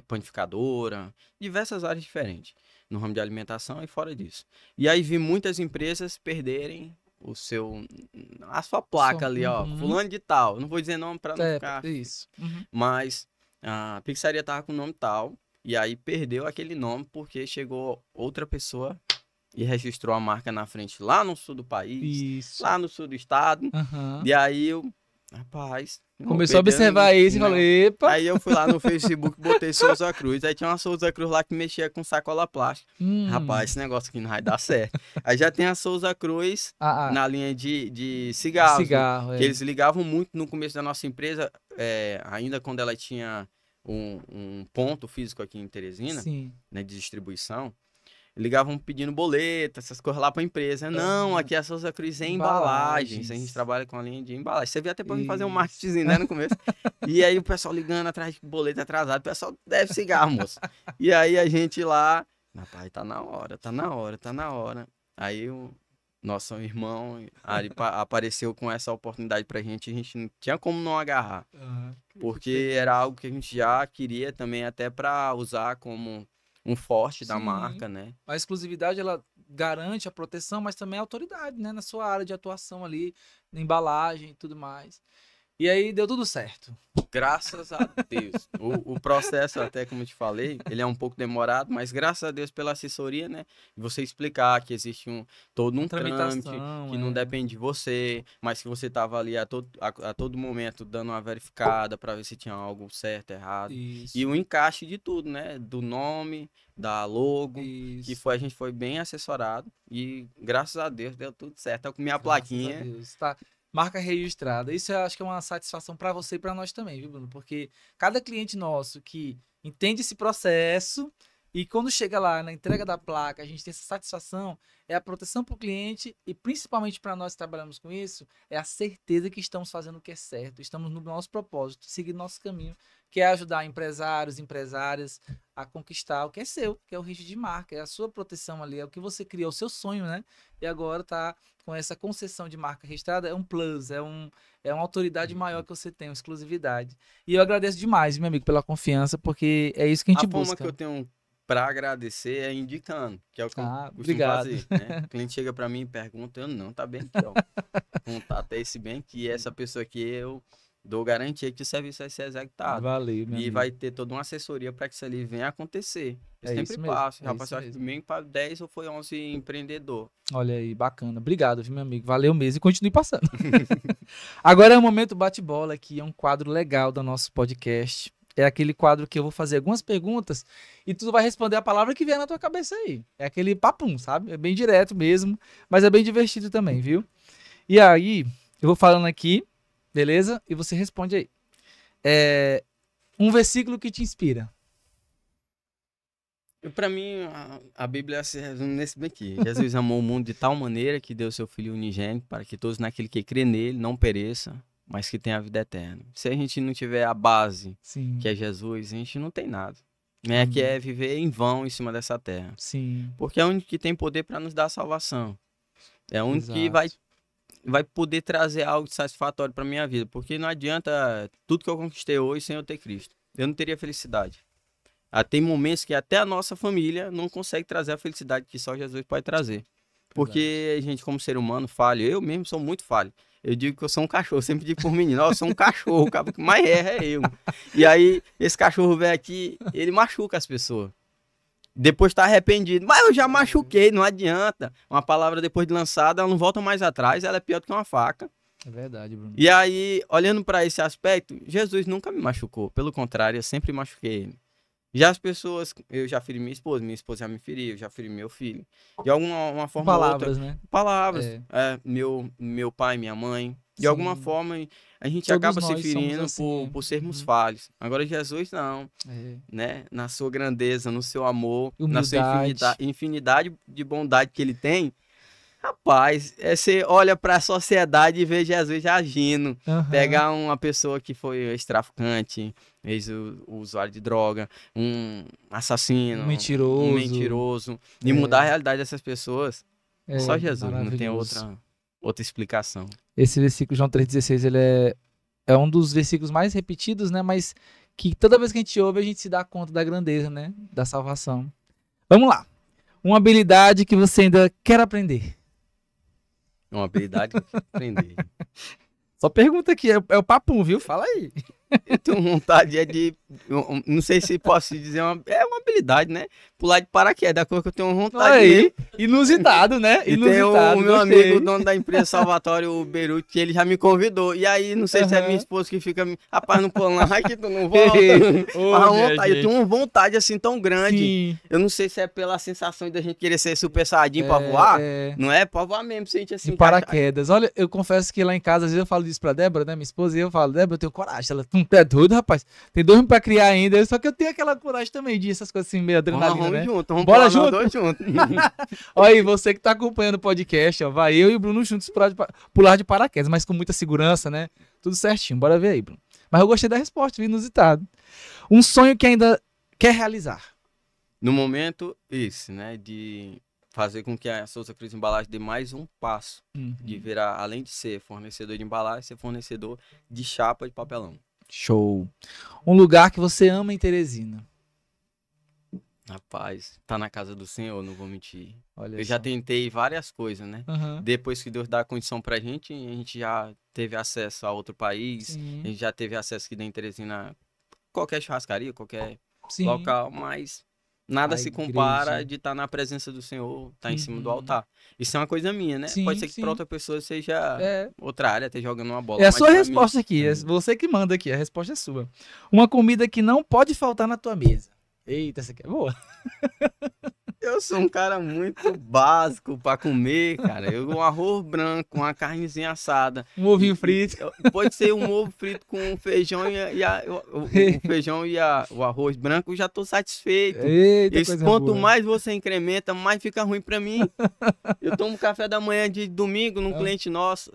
[SPEAKER 2] panificadora, diversas áreas diferentes, no ramo de alimentação e fora disso. E aí vi muitas empresas perderem a sua placa ali, ó,
[SPEAKER 1] Uhum.
[SPEAKER 2] fulano de tal. Não vou dizer nome para não ficar...
[SPEAKER 1] Isso. Uhum.
[SPEAKER 2] Mas a pizzaria tava com o nome tal, e aí perdeu aquele nome porque chegou outra pessoa e registrou a marca na frente lá no sul do país,
[SPEAKER 1] Isso.
[SPEAKER 2] lá no sul do estado.
[SPEAKER 1] Aham.
[SPEAKER 2] E aí eu, rapaz...
[SPEAKER 1] Começou a observar isso e falou, epa.
[SPEAKER 2] Aí eu fui lá no Facebook, botei Souza Cruz. Aí tinha uma Souza Cruz lá que mexia com sacola plástica. Rapaz, esse negócio aqui não vai dar certo. Aí já tem a Souza Cruz na linha de cigarros.
[SPEAKER 1] Cigarro,
[SPEAKER 2] que eles ligavam muito no começo da nossa empresa, ainda quando ela tinha um ponto físico aqui em Teresina,
[SPEAKER 1] Sim.
[SPEAKER 2] né, de distribuição. ligavam pedindo boleto, essas coisas lá pra empresa. Não, aqui a Souza Cruz é embalagens. A gente trabalha com a linha de embalagem. Você viu até pra mim fazer um marketing, né, no começo. E aí o pessoal ligando atrás de boleto atrasado. O pessoal deve cigarro, moço. E aí a gente lá, rapaz, tá na hora, tá na hora, tá na hora. Aí o nosso irmão apareceu com essa oportunidade pra gente. A gente não tinha como não agarrar. Porque era algo que a gente já queria também até pra usar como um forte da marca, né?
[SPEAKER 1] A exclusividade, ela garante a proteção, mas também a autoridade, né? Na sua área de atuação ali, na embalagem e tudo mais. E aí deu tudo certo.
[SPEAKER 2] Graças a Deus. O processo, até como eu te falei, ele é um pouco demorado, mas graças a Deus pela assessoria, né? Você explicar que existe todo um trâmite, que não depende de você, mas que você estava ali a todo momento dando uma verificada para ver se tinha algo certo, errado.
[SPEAKER 1] Isso.
[SPEAKER 2] E o encaixe de tudo, né? Do nome, da logo, que a gente foi bem assessorado e graças a Deus deu tudo certo. Tá com minha plaquinha.
[SPEAKER 1] Graças a Deus. Tá. Marca registrada. Isso eu acho que é uma satisfação para você e para nós também, viu, Bruno? Porque cada cliente nosso que entende esse processo e quando chega lá na entrega da placa, a gente tem essa satisfação, é a proteção para o cliente e principalmente para nós que trabalhamos com isso, é a certeza que estamos fazendo o que é certo, estamos no nosso propósito, seguindo nosso caminho, que é ajudar empresários, empresárias a conquistar o que é seu, que é o registro de marca, é a sua proteção ali, é o que você criou, o seu sonho, né? E agora tá com essa concessão de marca registrada, é um plus, é uma autoridade maior que você tem, uma exclusividade. E eu agradeço demais, meu amigo, pela confiança, porque é isso que a gente busca.
[SPEAKER 2] A forma que eu tenho para agradecer é indicando, que é o que eu costumo
[SPEAKER 1] obrigado.
[SPEAKER 2] fazer, né? O cliente chega para mim e pergunta, eu não, tá bem aqui, ó. Contato é esse bem aqui, essa pessoa aqui eu dou garantia que o serviço vai ser executado.
[SPEAKER 1] Valeu, meu amigo.
[SPEAKER 2] Vai ter toda uma assessoria para que isso ali venha acontecer. Eu sempre passo. Já passei, acho que bem para 10 ou foi 11 empreendedor.
[SPEAKER 1] Olha aí, bacana. Obrigado, viu, meu amigo? Valeu mesmo e continue passando. Agora é o momento bate-bola aqui, é um quadro legal do nosso podcast. É aquele quadro que eu vou fazer algumas perguntas e tu vai responder a palavra que vier na tua cabeça aí. É aquele papum, sabe? É bem direto mesmo, mas é bem divertido também, viu? E aí, eu vou falando aqui, beleza? E você responde aí. Um versículo que te inspira.
[SPEAKER 2] Para mim, a Bíblia se resume nesse bem aqui. Jesus amou o mundo de tal maneira que deu seu Filho unigênito para que todos naquele que crê nele não pereça, mas que tenha a vida eterna. Se a gente não tiver a base,
[SPEAKER 1] Sim.
[SPEAKER 2] que é Jesus, a gente não tem nada. Né? Que é viver em vão em cima dessa terra.
[SPEAKER 1] Sim.
[SPEAKER 2] Porque é o único que tem poder para nos dar salvação. É o único que vai poder trazer algo satisfatório para minha vida. Porque não adianta tudo que eu conquistei hoje sem eu ter Cristo. Eu não teria felicidade. Tem momentos que até a nossa família não consegue trazer a felicidade que só Jesus pode trazer. Porque a gente, como ser humano, falha. Eu mesmo sou muito falho. Eu digo que eu sou um cachorro. Eu sempre digo por menino, eu sou um cachorro. O cara que mais erra é eu. E aí, esse cachorro velho aqui, ele machuca as pessoas. Depois tá arrependido. Mas eu já machuquei, não adianta. Uma palavra depois de lançada, ela não volta mais atrás. Ela é pior do que uma faca.
[SPEAKER 1] É verdade, Bruno.
[SPEAKER 2] E aí, olhando para esse aspecto, Jesus nunca me machucou. Pelo contrário, eu sempre machuquei ele. Já as pessoas, eu já feri minha esposa já me feriu, eu já feri meu filho. De alguma forma
[SPEAKER 1] palavras,
[SPEAKER 2] ou outra,
[SPEAKER 1] né?
[SPEAKER 2] Palavras, meu pai, minha mãe. De alguma forma, a gente
[SPEAKER 1] Todos
[SPEAKER 2] acaba se
[SPEAKER 1] nós
[SPEAKER 2] ferindo
[SPEAKER 1] somos assim,
[SPEAKER 2] por sermos falhos. Agora, Jesus não, né? Na sua grandeza, no seu amor,
[SPEAKER 1] humildade.
[SPEAKER 2] Na sua infinidade de bondade que ele tem. Rapaz, você olha para a sociedade e vê Jesus já agindo. Pegar uma pessoa que foi ex-traficante, o usuário de droga, um assassino, um mentiroso, e mudar a realidade dessas pessoas. Só Jesus, não tem outra explicação.
[SPEAKER 1] Esse versículo, João 3,16, ele é um dos versículos mais repetidos, né? Mas que toda vez que a gente ouve, a gente se dá conta da grandeza, né? Da salvação. Vamos lá. Uma habilidade que você ainda quer aprender.
[SPEAKER 2] Uma habilidade que eu quero aprender.
[SPEAKER 1] Só pergunta aqui, é o papum, viu? Fala aí.
[SPEAKER 2] Eu tenho vontade de... Não sei se posso dizer é uma habilidade, né? Pular de paraquedas, da coisa que eu tenho vontade
[SPEAKER 1] aí, inusitado, né?
[SPEAKER 2] E tem o meu amigo, o dono da empresa Salvatore, o Beruti, que ele já me convidou. E aí, não sei se é minha esposa que fica... Rapaz, não pula lá, que tu não volta. Eu tenho uma vontade assim tão grande.
[SPEAKER 1] Sim.
[SPEAKER 2] Eu não sei se é pela sensação da gente querer ser super saiyajin pra voar. Não é? Pra voar mesmo, se a gente assim...
[SPEAKER 1] De paraquedas. Olha, eu confesso que lá em casa, às vezes eu falo disso pra Débora, né? Minha esposa, e eu falo, Débora, eu tenho coragem. Ela, Tu é doido, rapaz. Tem 2 pra criar ainda, só que eu tenho aquela coragem também de essas coisas assim, meio adrenalina, né? Bora junto?
[SPEAKER 2] Dois juntos.
[SPEAKER 1] Olha aí, você que tá acompanhando o podcast, ó, vai eu e o Bruno juntos pular de paraquedas, mas com muita segurança, né? Tudo certinho, bora ver aí, Bruno. Mas eu gostei da resposta, viu, inusitado. Um sonho que ainda quer realizar.
[SPEAKER 2] No momento, esse, né? De fazer com que a Souza Cruz Embalagem dê mais um passo. De virar, além de ser fornecedor de embalagem, ser fornecedor de chapa de papelão.
[SPEAKER 1] Show. Um lugar que você ama em Teresina.
[SPEAKER 2] Rapaz, tá na casa do Senhor, não vou mentir.
[SPEAKER 1] Olha
[SPEAKER 2] Eu
[SPEAKER 1] só.
[SPEAKER 2] já tentei várias coisas, né?
[SPEAKER 1] Uhum.
[SPEAKER 2] Depois que Deus dá a condição pra gente, a gente já teve acesso a outro país,
[SPEAKER 1] Sim.
[SPEAKER 2] a gente já teve acesso aqui dentro de Teresina, qualquer churrascaria, qualquer
[SPEAKER 1] Sim.
[SPEAKER 2] local, mas nada
[SPEAKER 1] A
[SPEAKER 2] se
[SPEAKER 1] igreja.
[SPEAKER 2] compara de estar na presença do Senhor, estar em cima do altar. Isso é uma coisa minha, né?
[SPEAKER 1] Sim,
[SPEAKER 2] Pode ser que
[SPEAKER 1] sim.
[SPEAKER 2] para outra pessoa seja
[SPEAKER 1] É.
[SPEAKER 2] outra área, esteja jogando uma bola.
[SPEAKER 1] É a
[SPEAKER 2] mas
[SPEAKER 1] sua
[SPEAKER 2] pra
[SPEAKER 1] resposta
[SPEAKER 2] mim,
[SPEAKER 1] aqui, é você que manda aqui, a resposta é sua. Uma comida que não pode faltar na tua mesa. Eita, essa aqui é boa.
[SPEAKER 2] eu sou um cara muito básico para comer, cara. Um arroz branco, uma carnezinha assada.
[SPEAKER 1] Um ovinho frito.
[SPEAKER 2] Pode ser um ovo frito com feijão o feijão e o arroz branco, eu já tô satisfeito.
[SPEAKER 1] Eita,
[SPEAKER 2] Isso,
[SPEAKER 1] coisa
[SPEAKER 2] quanto
[SPEAKER 1] boa.
[SPEAKER 2] mais você incrementa, mais fica ruim para mim. Eu tomo café da manhã de domingo num cliente nosso,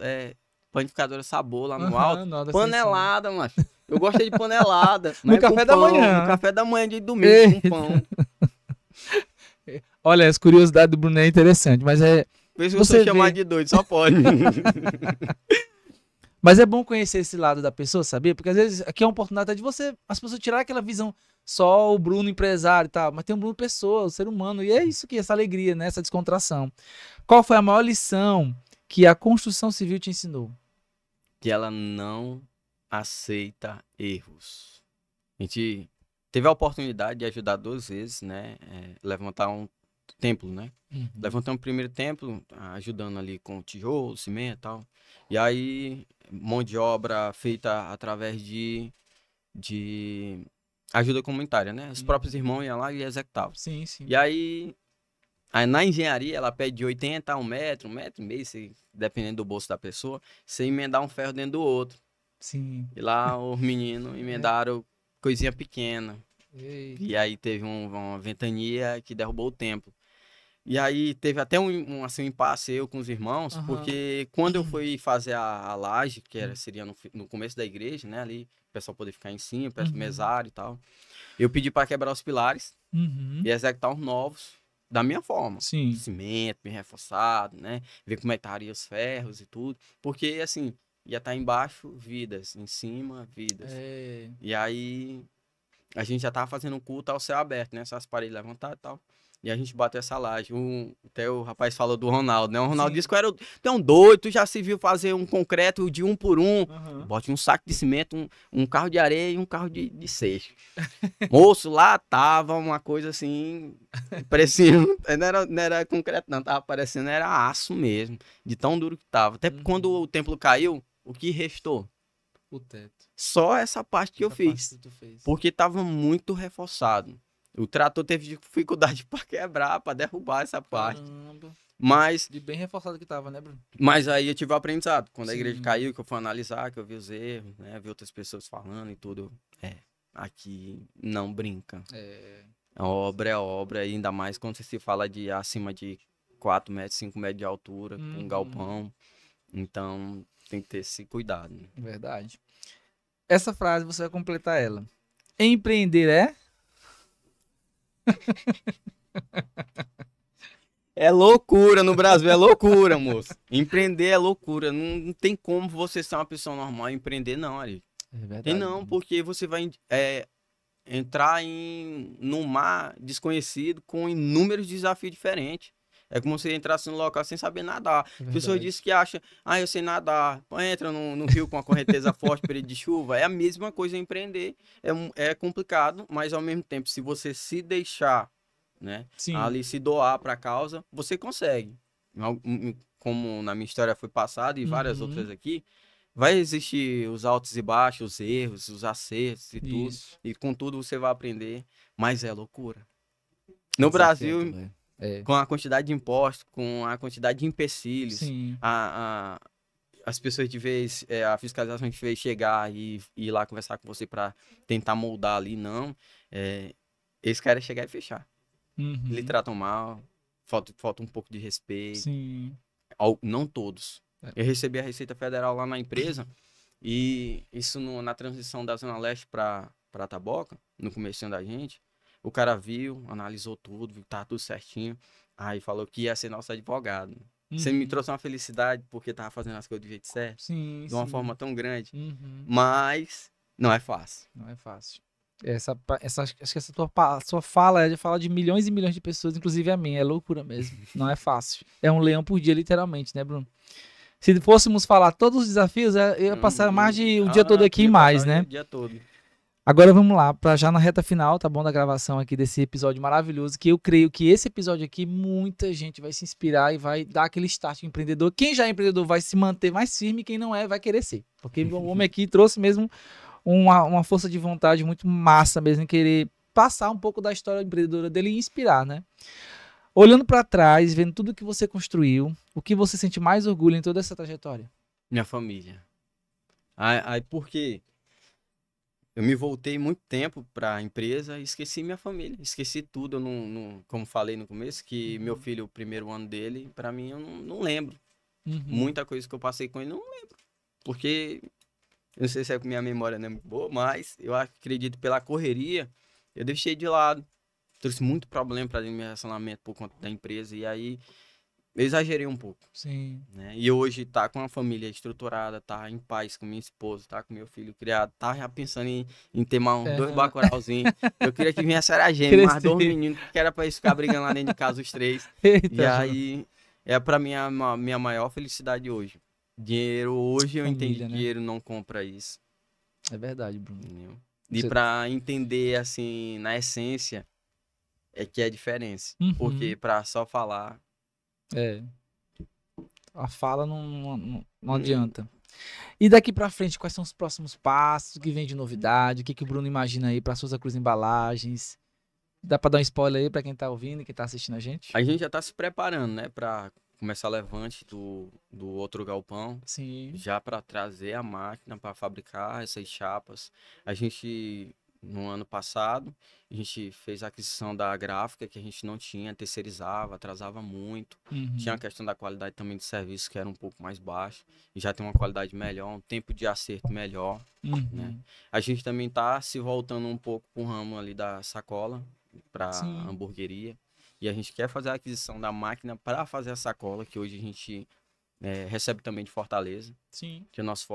[SPEAKER 2] panificadora Sabor lá no alto.
[SPEAKER 1] Nada
[SPEAKER 2] Panelada, macho. Eu gosto de panelada.
[SPEAKER 1] No café da manhã.
[SPEAKER 2] No café da manhã de domingo, com pão.
[SPEAKER 1] Olha, as curiosidades do Bruno é interessante, mas é.
[SPEAKER 2] Vê se você chamar de doido, só pode.
[SPEAKER 1] Mas é bom conhecer esse lado da pessoa, sabia? Porque às vezes aqui é uma oportunidade de as pessoas tirarem aquela visão só o Bruno empresário e tal, mas tem um Bruno pessoa, o ser humano, e é isso aqui, essa alegria, né? Essa descontração. Qual foi a maior lição que a construção civil te ensinou?
[SPEAKER 2] Que ela não aceita erros. A gente teve a oportunidade de ajudar 2 vezes, né? Levantar um templo, né? Levantamos o primeiro templo, ajudando ali com tijolo, cimento e tal. E aí, mão de obra feita através de ajuda comunitária, né? Os próprios irmãos iam lá e executavam.
[SPEAKER 1] Sim, sim.
[SPEAKER 2] E aí na engenharia, ela pede de 80 a 1 metro, 1,5 metro, dependendo do bolso da pessoa, você emendar um ferro dentro do outro.
[SPEAKER 1] Sim.
[SPEAKER 2] E lá os meninos emendaram coisinha pequena.
[SPEAKER 1] Ei.
[SPEAKER 2] E aí teve uma ventania que derrubou o templo. E aí teve até um impasse eu com os irmãos, porque quando eu fui fazer a laje, que seria no começo da igreja, né, ali, o pessoal poder ficar em cima, perto do mesário e tal, eu pedi para quebrar os pilares e executar os novos da minha forma.
[SPEAKER 1] Sim.
[SPEAKER 2] Cimento, bem reforçado, né, ver como é que estaria os ferros e tudo, porque assim, ia estar embaixo vidas, em cima vidas. E aí a gente já tava fazendo um culto ao céu aberto, né, essas paredes levantadas e tal. E a gente bateu essa laje. Até o rapaz falou do Ronaldo, né? O Ronaldo disse que eu era tão doido, tu já se viu fazer um concreto de 1 por 1. Bote um saco de cimento, um carro de areia e um carro de seixo. Moço, lá tava uma coisa assim, parecendo, não era concreto não, tava parecendo, era aço mesmo, de tão duro que tava. Até quando o templo caiu, o que restou?
[SPEAKER 1] O teto.
[SPEAKER 2] Só essa parte que eu fiz, porque tava muito reforçado. O trator teve dificuldade para quebrar, para derrubar essa parte.
[SPEAKER 1] Caramba.
[SPEAKER 2] Mas
[SPEAKER 1] De bem reforçado que tava, né, Bruno?
[SPEAKER 2] Mas aí eu tive o aprendizado. Quando a
[SPEAKER 1] Sim.
[SPEAKER 2] igreja caiu, que eu fui analisar, que eu vi os erros, né? Vi outras pessoas falando e tudo. Aqui não brinca. A obra é obra, e ainda mais quando você se fala de acima de 4 metros, 5 metros de altura, com um galpão. Então tem que ter esse cuidado. Né?
[SPEAKER 1] Verdade. Essa frase você vai completar ela. Empreender é?
[SPEAKER 2] É loucura no Brasil, é loucura, moço. Empreender é loucura. Não tem como você ser uma pessoa normal e empreender, não, Ari.
[SPEAKER 1] É verdade.
[SPEAKER 2] Tem não, porque você vai entrar num mar desconhecido com inúmeros desafios diferentes. É como se entrasse no local sem saber nadar.
[SPEAKER 1] É
[SPEAKER 2] As pessoas dizem que acham, eu sei nadar. Entra no rio com a correnteza forte, período de chuva. É a mesma coisa empreender. É complicado, mas ao mesmo tempo, se você se deixar, né, ali se doar para a causa, você consegue. Como na minha história foi passada e várias outras aqui, vai existir os altos e baixos, os erros, os acertos e tudo. E com tudo você vai aprender, mas é loucura. No Brasil, com a quantidade de impostos, com a quantidade de empecilhos, as pessoas de vez, a fiscalização de vez chegar e ir lá conversar com você para tentar moldar ali, não. Eles querem chegar e fechar. Lhe tratam mal, falta um pouco de respeito.
[SPEAKER 1] Sim.
[SPEAKER 2] Não todos. Eu recebi a Receita Federal lá na empresa e isso na transição da Zona Leste para Taboca, no comecinho da gente, o cara viu, analisou tudo, viu que tava tudo certinho, aí falou que ia ser nosso advogado. Você me trouxe uma felicidade porque tava fazendo as coisas do jeito certo, de uma forma tão grande, mas não é fácil.
[SPEAKER 1] Não é fácil. Acho que essa sua fala é de falar de milhões e milhões de pessoas, inclusive a minha. É loucura mesmo. Não é fácil. É um leão por dia, literalmente, né, Bruno? Se fôssemos falar todos os desafios, eu ia passar mais de o dia todo aqui e mais, né?
[SPEAKER 2] O dia todo.
[SPEAKER 1] Agora vamos lá, já na reta final, tá bom, da gravação aqui desse episódio maravilhoso, que eu creio que esse episódio aqui, muita gente vai se inspirar e vai dar aquele start empreendedor. Quem já é empreendedor vai se manter mais firme, quem não vai querer ser. Porque o homem aqui trouxe mesmo uma força de vontade muito massa mesmo, em querer passar um pouco da história empreendedora dele e inspirar, né? Olhando para trás, vendo tudo que você construiu, o que você sente mais orgulho em toda essa trajetória?
[SPEAKER 2] Minha família. Aí porque eu me voltei muito tempo para a empresa e esqueci minha família, esqueci tudo. Eu como falei no começo, que meu filho, o primeiro ano dele, para mim eu não lembro. Muita coisa que eu passei com ele, não lembro. Porque, eu não sei se é que minha memória não é muito boa, mas eu acredito pela correria, eu deixei de lado. Trouxe muito problema para dentro do meu relacionamento por conta da empresa e aí eu exagerei um pouco.
[SPEAKER 1] Sim.
[SPEAKER 2] Né? E hoje tá com uma família estruturada, tá em paz com minha esposa, tá com meu filho criado, tá já pensando em ter mais 2 bacurauzinhos. Eu queria que viesse era gêmeo, mais 2 meninos, que era pra eles ficar brigando lá dentro de casa os 3.
[SPEAKER 1] Eita,
[SPEAKER 2] e aí, pra mim a minha maior felicidade hoje. Dinheiro, hoje eu entendi que dinheiro não compra isso.
[SPEAKER 1] É verdade, Bruno.
[SPEAKER 2] Entendeu? E pra entender, assim, na essência, é que é a diferença. Porque pra só falar...
[SPEAKER 1] A fala não adianta. E daqui pra frente, quais são os próximos passos? O que vem de novidade? O que o Bruno imagina aí pra Souza Cruz Embalagens? Dá pra dar um spoiler aí pra quem tá ouvindo e quem tá assistindo a gente?
[SPEAKER 2] A gente já tá se preparando, né? Pra começar o levante do outro galpão.
[SPEAKER 1] Sim.
[SPEAKER 2] Já pra trazer a máquina pra fabricar essas chapas. A gente... No ano passado, a gente fez a aquisição da gráfica que a gente não tinha, terceirizava, atrasava muito. Tinha a questão da qualidade também de serviço que era um pouco mais baixa. E já tem uma qualidade melhor, um tempo de acerto melhor. Né? A gente também está se voltando um pouco para o ramo ali da sacola, para hamburgueria. E a gente quer fazer a aquisição da máquina para fazer a sacola, que hoje a gente... recebe também de Fortaleza.
[SPEAKER 1] Sim.
[SPEAKER 2] Que o nosso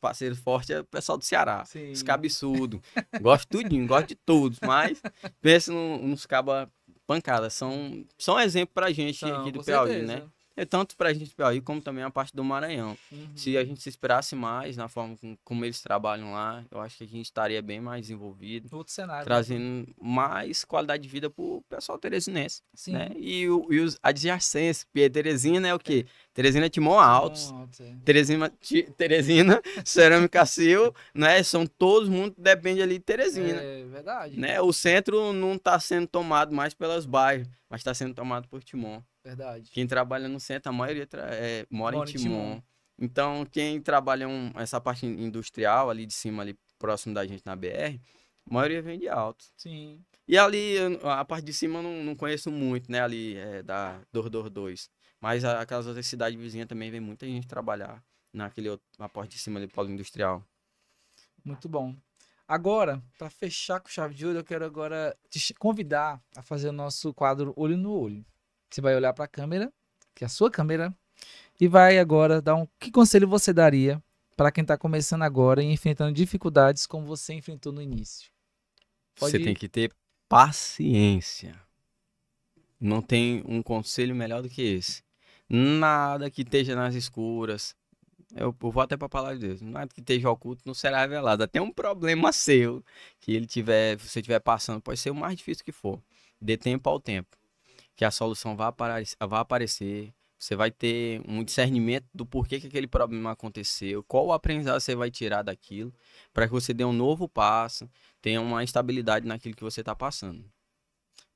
[SPEAKER 2] parceiro forte é o pessoal do Ceará. Sim. Os cabeçudos. Gosto de tudinho, gosto de todos. Mas pensa nos cabas pancadas. São exemplo pra gente aqui do Piauí, certeza. Né? É tanto pra gente do Piauí, como também a parte do Maranhão. Se a gente se inspirasse mais na forma como eles trabalham lá, eu acho que a gente estaria bem mais envolvido.
[SPEAKER 1] Outro cenário.
[SPEAKER 2] Trazendo mais qualidade de vida pro pessoal teresinense. Sim. Né? E os adjacentes, porque Teresina é o quê? Teresina Timon Altos. Teresina, Cerâmica Sil, né? São todos mundo depende ali de Teresina.
[SPEAKER 1] É verdade.
[SPEAKER 2] Né? O centro não está sendo tomado mais pelos bairros, mas está sendo tomado por Timon.
[SPEAKER 1] Verdade.
[SPEAKER 2] Quem trabalha no centro, a maioria mora em Timon. Então, quem trabalha essa parte industrial ali de cima, ali próximo da gente na BR, a maioria vem de Altos.
[SPEAKER 1] Sim.
[SPEAKER 2] E ali, a parte de cima eu não conheço muito, né? Ali da 222. Mas aquelas outras cidades vizinhas também vem muita gente trabalhar na parte de cima ali, polo industrial.
[SPEAKER 1] Muito bom. Agora, para fechar com chave de ouro, eu quero agora te convidar a fazer o nosso quadro Olho no Olho. Você vai olhar para a câmera, que é a sua câmera, e vai agora dar que conselho você daria para quem está começando agora e enfrentando dificuldades como você enfrentou no início?
[SPEAKER 2] Você tem que ter paciência. Não tem um conselho melhor do que esse. Nada que esteja nas escuras. Eu vou até para a palavra de Deus. Nada que esteja oculto não será revelado. Até um problema seu que você estiver passando, pode ser o mais difícil que for. Dê tempo ao tempo. Que a solução vai aparecer. Você vai ter um discernimento do porquê que aquele problema aconteceu, qual o aprendizado você vai tirar daquilo, para que você dê um novo passo, tenha uma estabilidade naquilo que você está passando.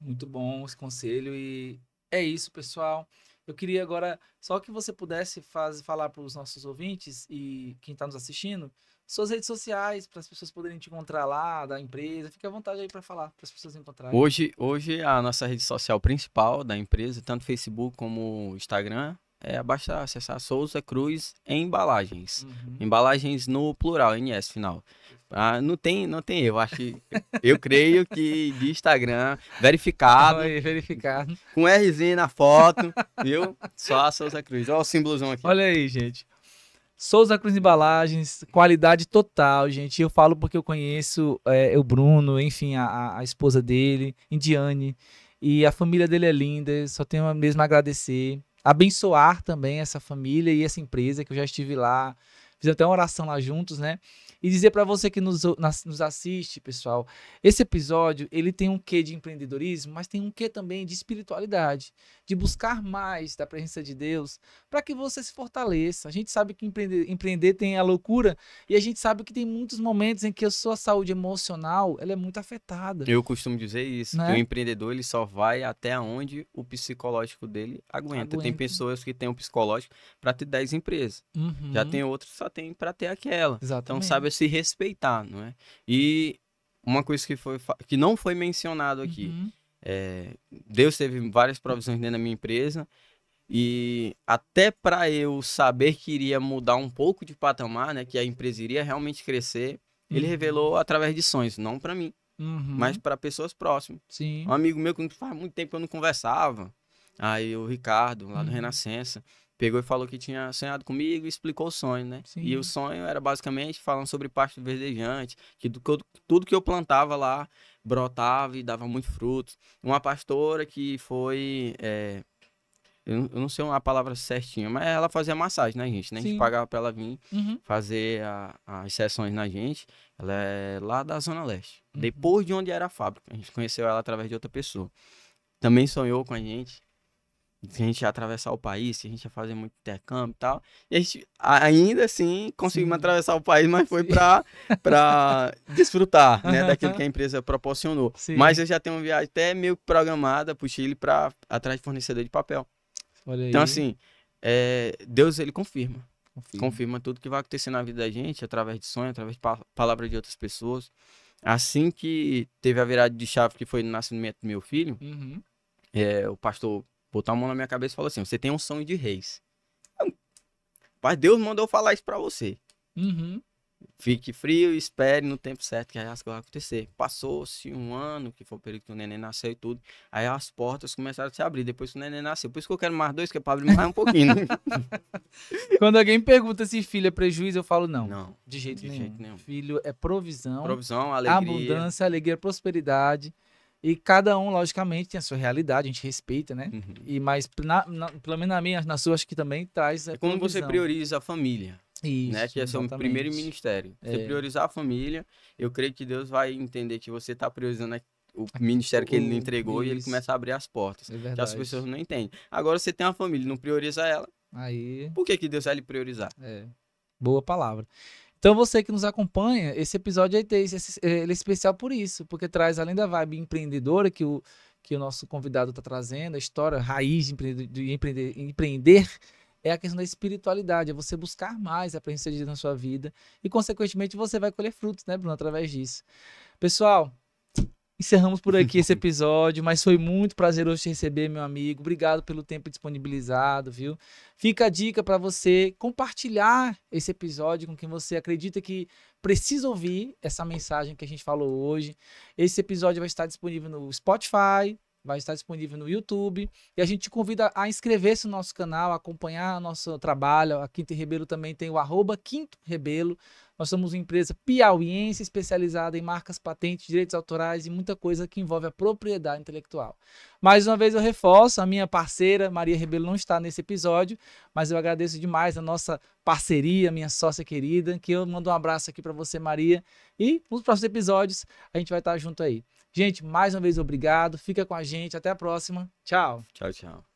[SPEAKER 1] Muito bom esse conselho e é isso, pessoal. Eu queria agora só que você pudesse falar para os nossos ouvintes e quem está nos assistindo, suas redes sociais, para as pessoas poderem te encontrar lá, da empresa. Fique à vontade aí para falar, para as pessoas encontrarem.
[SPEAKER 2] Hoje a nossa rede social principal da empresa, tanto Facebook como Instagram, basta acessar Souza Cruz Embalagens. Embalagens no plural, NS final. Não tem erro, eu creio que de Instagram, verificado,
[SPEAKER 1] verificado,
[SPEAKER 2] com RZ na foto, viu? Só a Souza Cruz. Olha o símbolozão aqui.
[SPEAKER 1] Olha aí, gente. Souza Cruz Embalagens, qualidade total, gente. Eu falo porque eu conheço o Bruno, enfim, a esposa dele, Indiane, e a família dele é linda, só tenho mesmo a agradecer. Abençoar também essa família e essa empresa, que eu já estive lá, fiz até uma oração lá juntos, né? E dizer para você que nos assiste, pessoal, esse episódio, ele tem um quê de empreendedorismo, mas tem um quê também de espiritualidade, de buscar mais da presença de Deus, para que você se fortaleça. A gente sabe que empreender tem a loucura, e a gente sabe que tem muitos momentos em que a sua saúde emocional, ela é muito afetada.
[SPEAKER 2] Eu costumo dizer isso, que o empreendedor, ele só vai até onde o psicológico dele aguenta. Tem pessoas que têm um psicológico para ter 10 empresas. Já tem outros que só tem para ter aquela.
[SPEAKER 1] Exatamente.
[SPEAKER 2] Então, sabe se respeitar, não é? E uma coisa que não foi mencionado aqui, Deus teve várias provisões dentro da minha empresa, e até para eu saber que iria mudar um pouco de patamar, né, que a empresa iria realmente crescer, ele revelou através de sonhos, não para mim, mas para pessoas próximas.
[SPEAKER 1] Sim.
[SPEAKER 2] Um amigo meu que faz muito tempo que eu não conversava, aí o Ricardo, lá do Renascença, pegou e falou que tinha sonhado comigo e explicou o sonho, né?
[SPEAKER 1] Sim.
[SPEAKER 2] E o sonho era basicamente falando sobre pasto verdejante, que tudo que eu plantava lá brotava e dava muito frutos. Uma pastora que foi... eu não sei uma palavra certinha, mas ela fazia massagem na gente, né? A gente pagava pra ela vir fazer as sessões na gente. Ela é lá da Zona Leste, depois de onde era a fábrica. A gente conheceu ela através de outra pessoa. Também sonhou com a gente, que a gente ia atravessar o país, que a gente ia fazer muito intercâmbio e tal. E a gente, ainda assim, conseguimos atravessar o país, mas foi pra desfrutar, né, daquilo que a empresa proporcionou.
[SPEAKER 1] Sim.
[SPEAKER 2] Mas eu já tenho uma viagem até meio programada pro Chile atrás de fornecedor de papel.
[SPEAKER 1] Olha aí.
[SPEAKER 2] Então, assim, Deus, ele confirma tudo que vai acontecer na vida da gente, através de sonho, através de palavras de outras pessoas. Assim que teve a virada de chave, que foi no nascimento do meu filho, o pastor botou a mão na minha cabeça e falou assim: você tem um sonho de reis. Mas Deus mandou falar isso pra você. Fique frio e espere no tempo certo que as coisas vão acontecer. Passou-se um ano, que foi o período que o neném nasceu e tudo. Aí as portas começaram a se abrir depois que o neném nasceu. Por isso que eu quero mais 2, que é pra abrir mais um pouquinho.
[SPEAKER 1] Quando alguém pergunta se filho é prejuízo, eu falo não.
[SPEAKER 2] Não,
[SPEAKER 1] de jeito
[SPEAKER 2] de
[SPEAKER 1] nenhum.
[SPEAKER 2] jeito nenhum.
[SPEAKER 1] Filho é provisão,
[SPEAKER 2] alegria.
[SPEAKER 1] Abundância, alegria, prosperidade. E cada um, logicamente, tem a sua realidade, a gente respeita, né? Mas, pelo menos na minha, na sua, acho que também traz.
[SPEAKER 2] É como você prioriza a família.
[SPEAKER 1] Isso,
[SPEAKER 2] né? Que é o seu primeiro ministério. Você priorizar a família, eu creio que Deus vai entender que você está priorizando o ministério que ele lhe entregou e ele começa a abrir as portas. Que as pessoas não entendem. Agora você tem uma família, não prioriza ela.
[SPEAKER 1] Aí...
[SPEAKER 2] Por que Deus vai lhe priorizar?
[SPEAKER 1] Boa palavra. Então você que nos acompanha, esse episódio ele é especial por isso, porque traz, além da vibe empreendedora que o nosso convidado está trazendo, a história raiz de empreender, é a questão da espiritualidade, é você buscar mais a presença de Deus na sua vida e, consequentemente, você vai colher frutos, né, Bruno, através disso. Pessoal, encerramos por aqui esse episódio, mas foi muito prazeroso te receber, meu amigo. Obrigado pelo tempo disponibilizado, viu? Fica a dica para você compartilhar esse episódio com quem você acredita que precisa ouvir essa mensagem que a gente falou hoje. Esse episódio vai estar disponível no Spotify, vai estar disponível no YouTube, e a gente te convida a inscrever-se no nosso canal, acompanhar o nosso trabalho. A Quinto Rebelo também tem o @QuintoRebelo. Nós somos uma empresa piauiense especializada em marcas, patentes, direitos autorais e muita coisa que envolve a propriedade intelectual. Mais uma vez eu reforço, a minha parceira Maria Rebelo não está nesse episódio, mas eu agradeço demais a nossa parceria, minha sócia querida, que eu mando um abraço aqui para você, Maria, e nos próximos episódios a gente vai estar junto aí. Gente, mais uma vez obrigado, fica com a gente, até a próxima, tchau.
[SPEAKER 2] Tchau, tchau.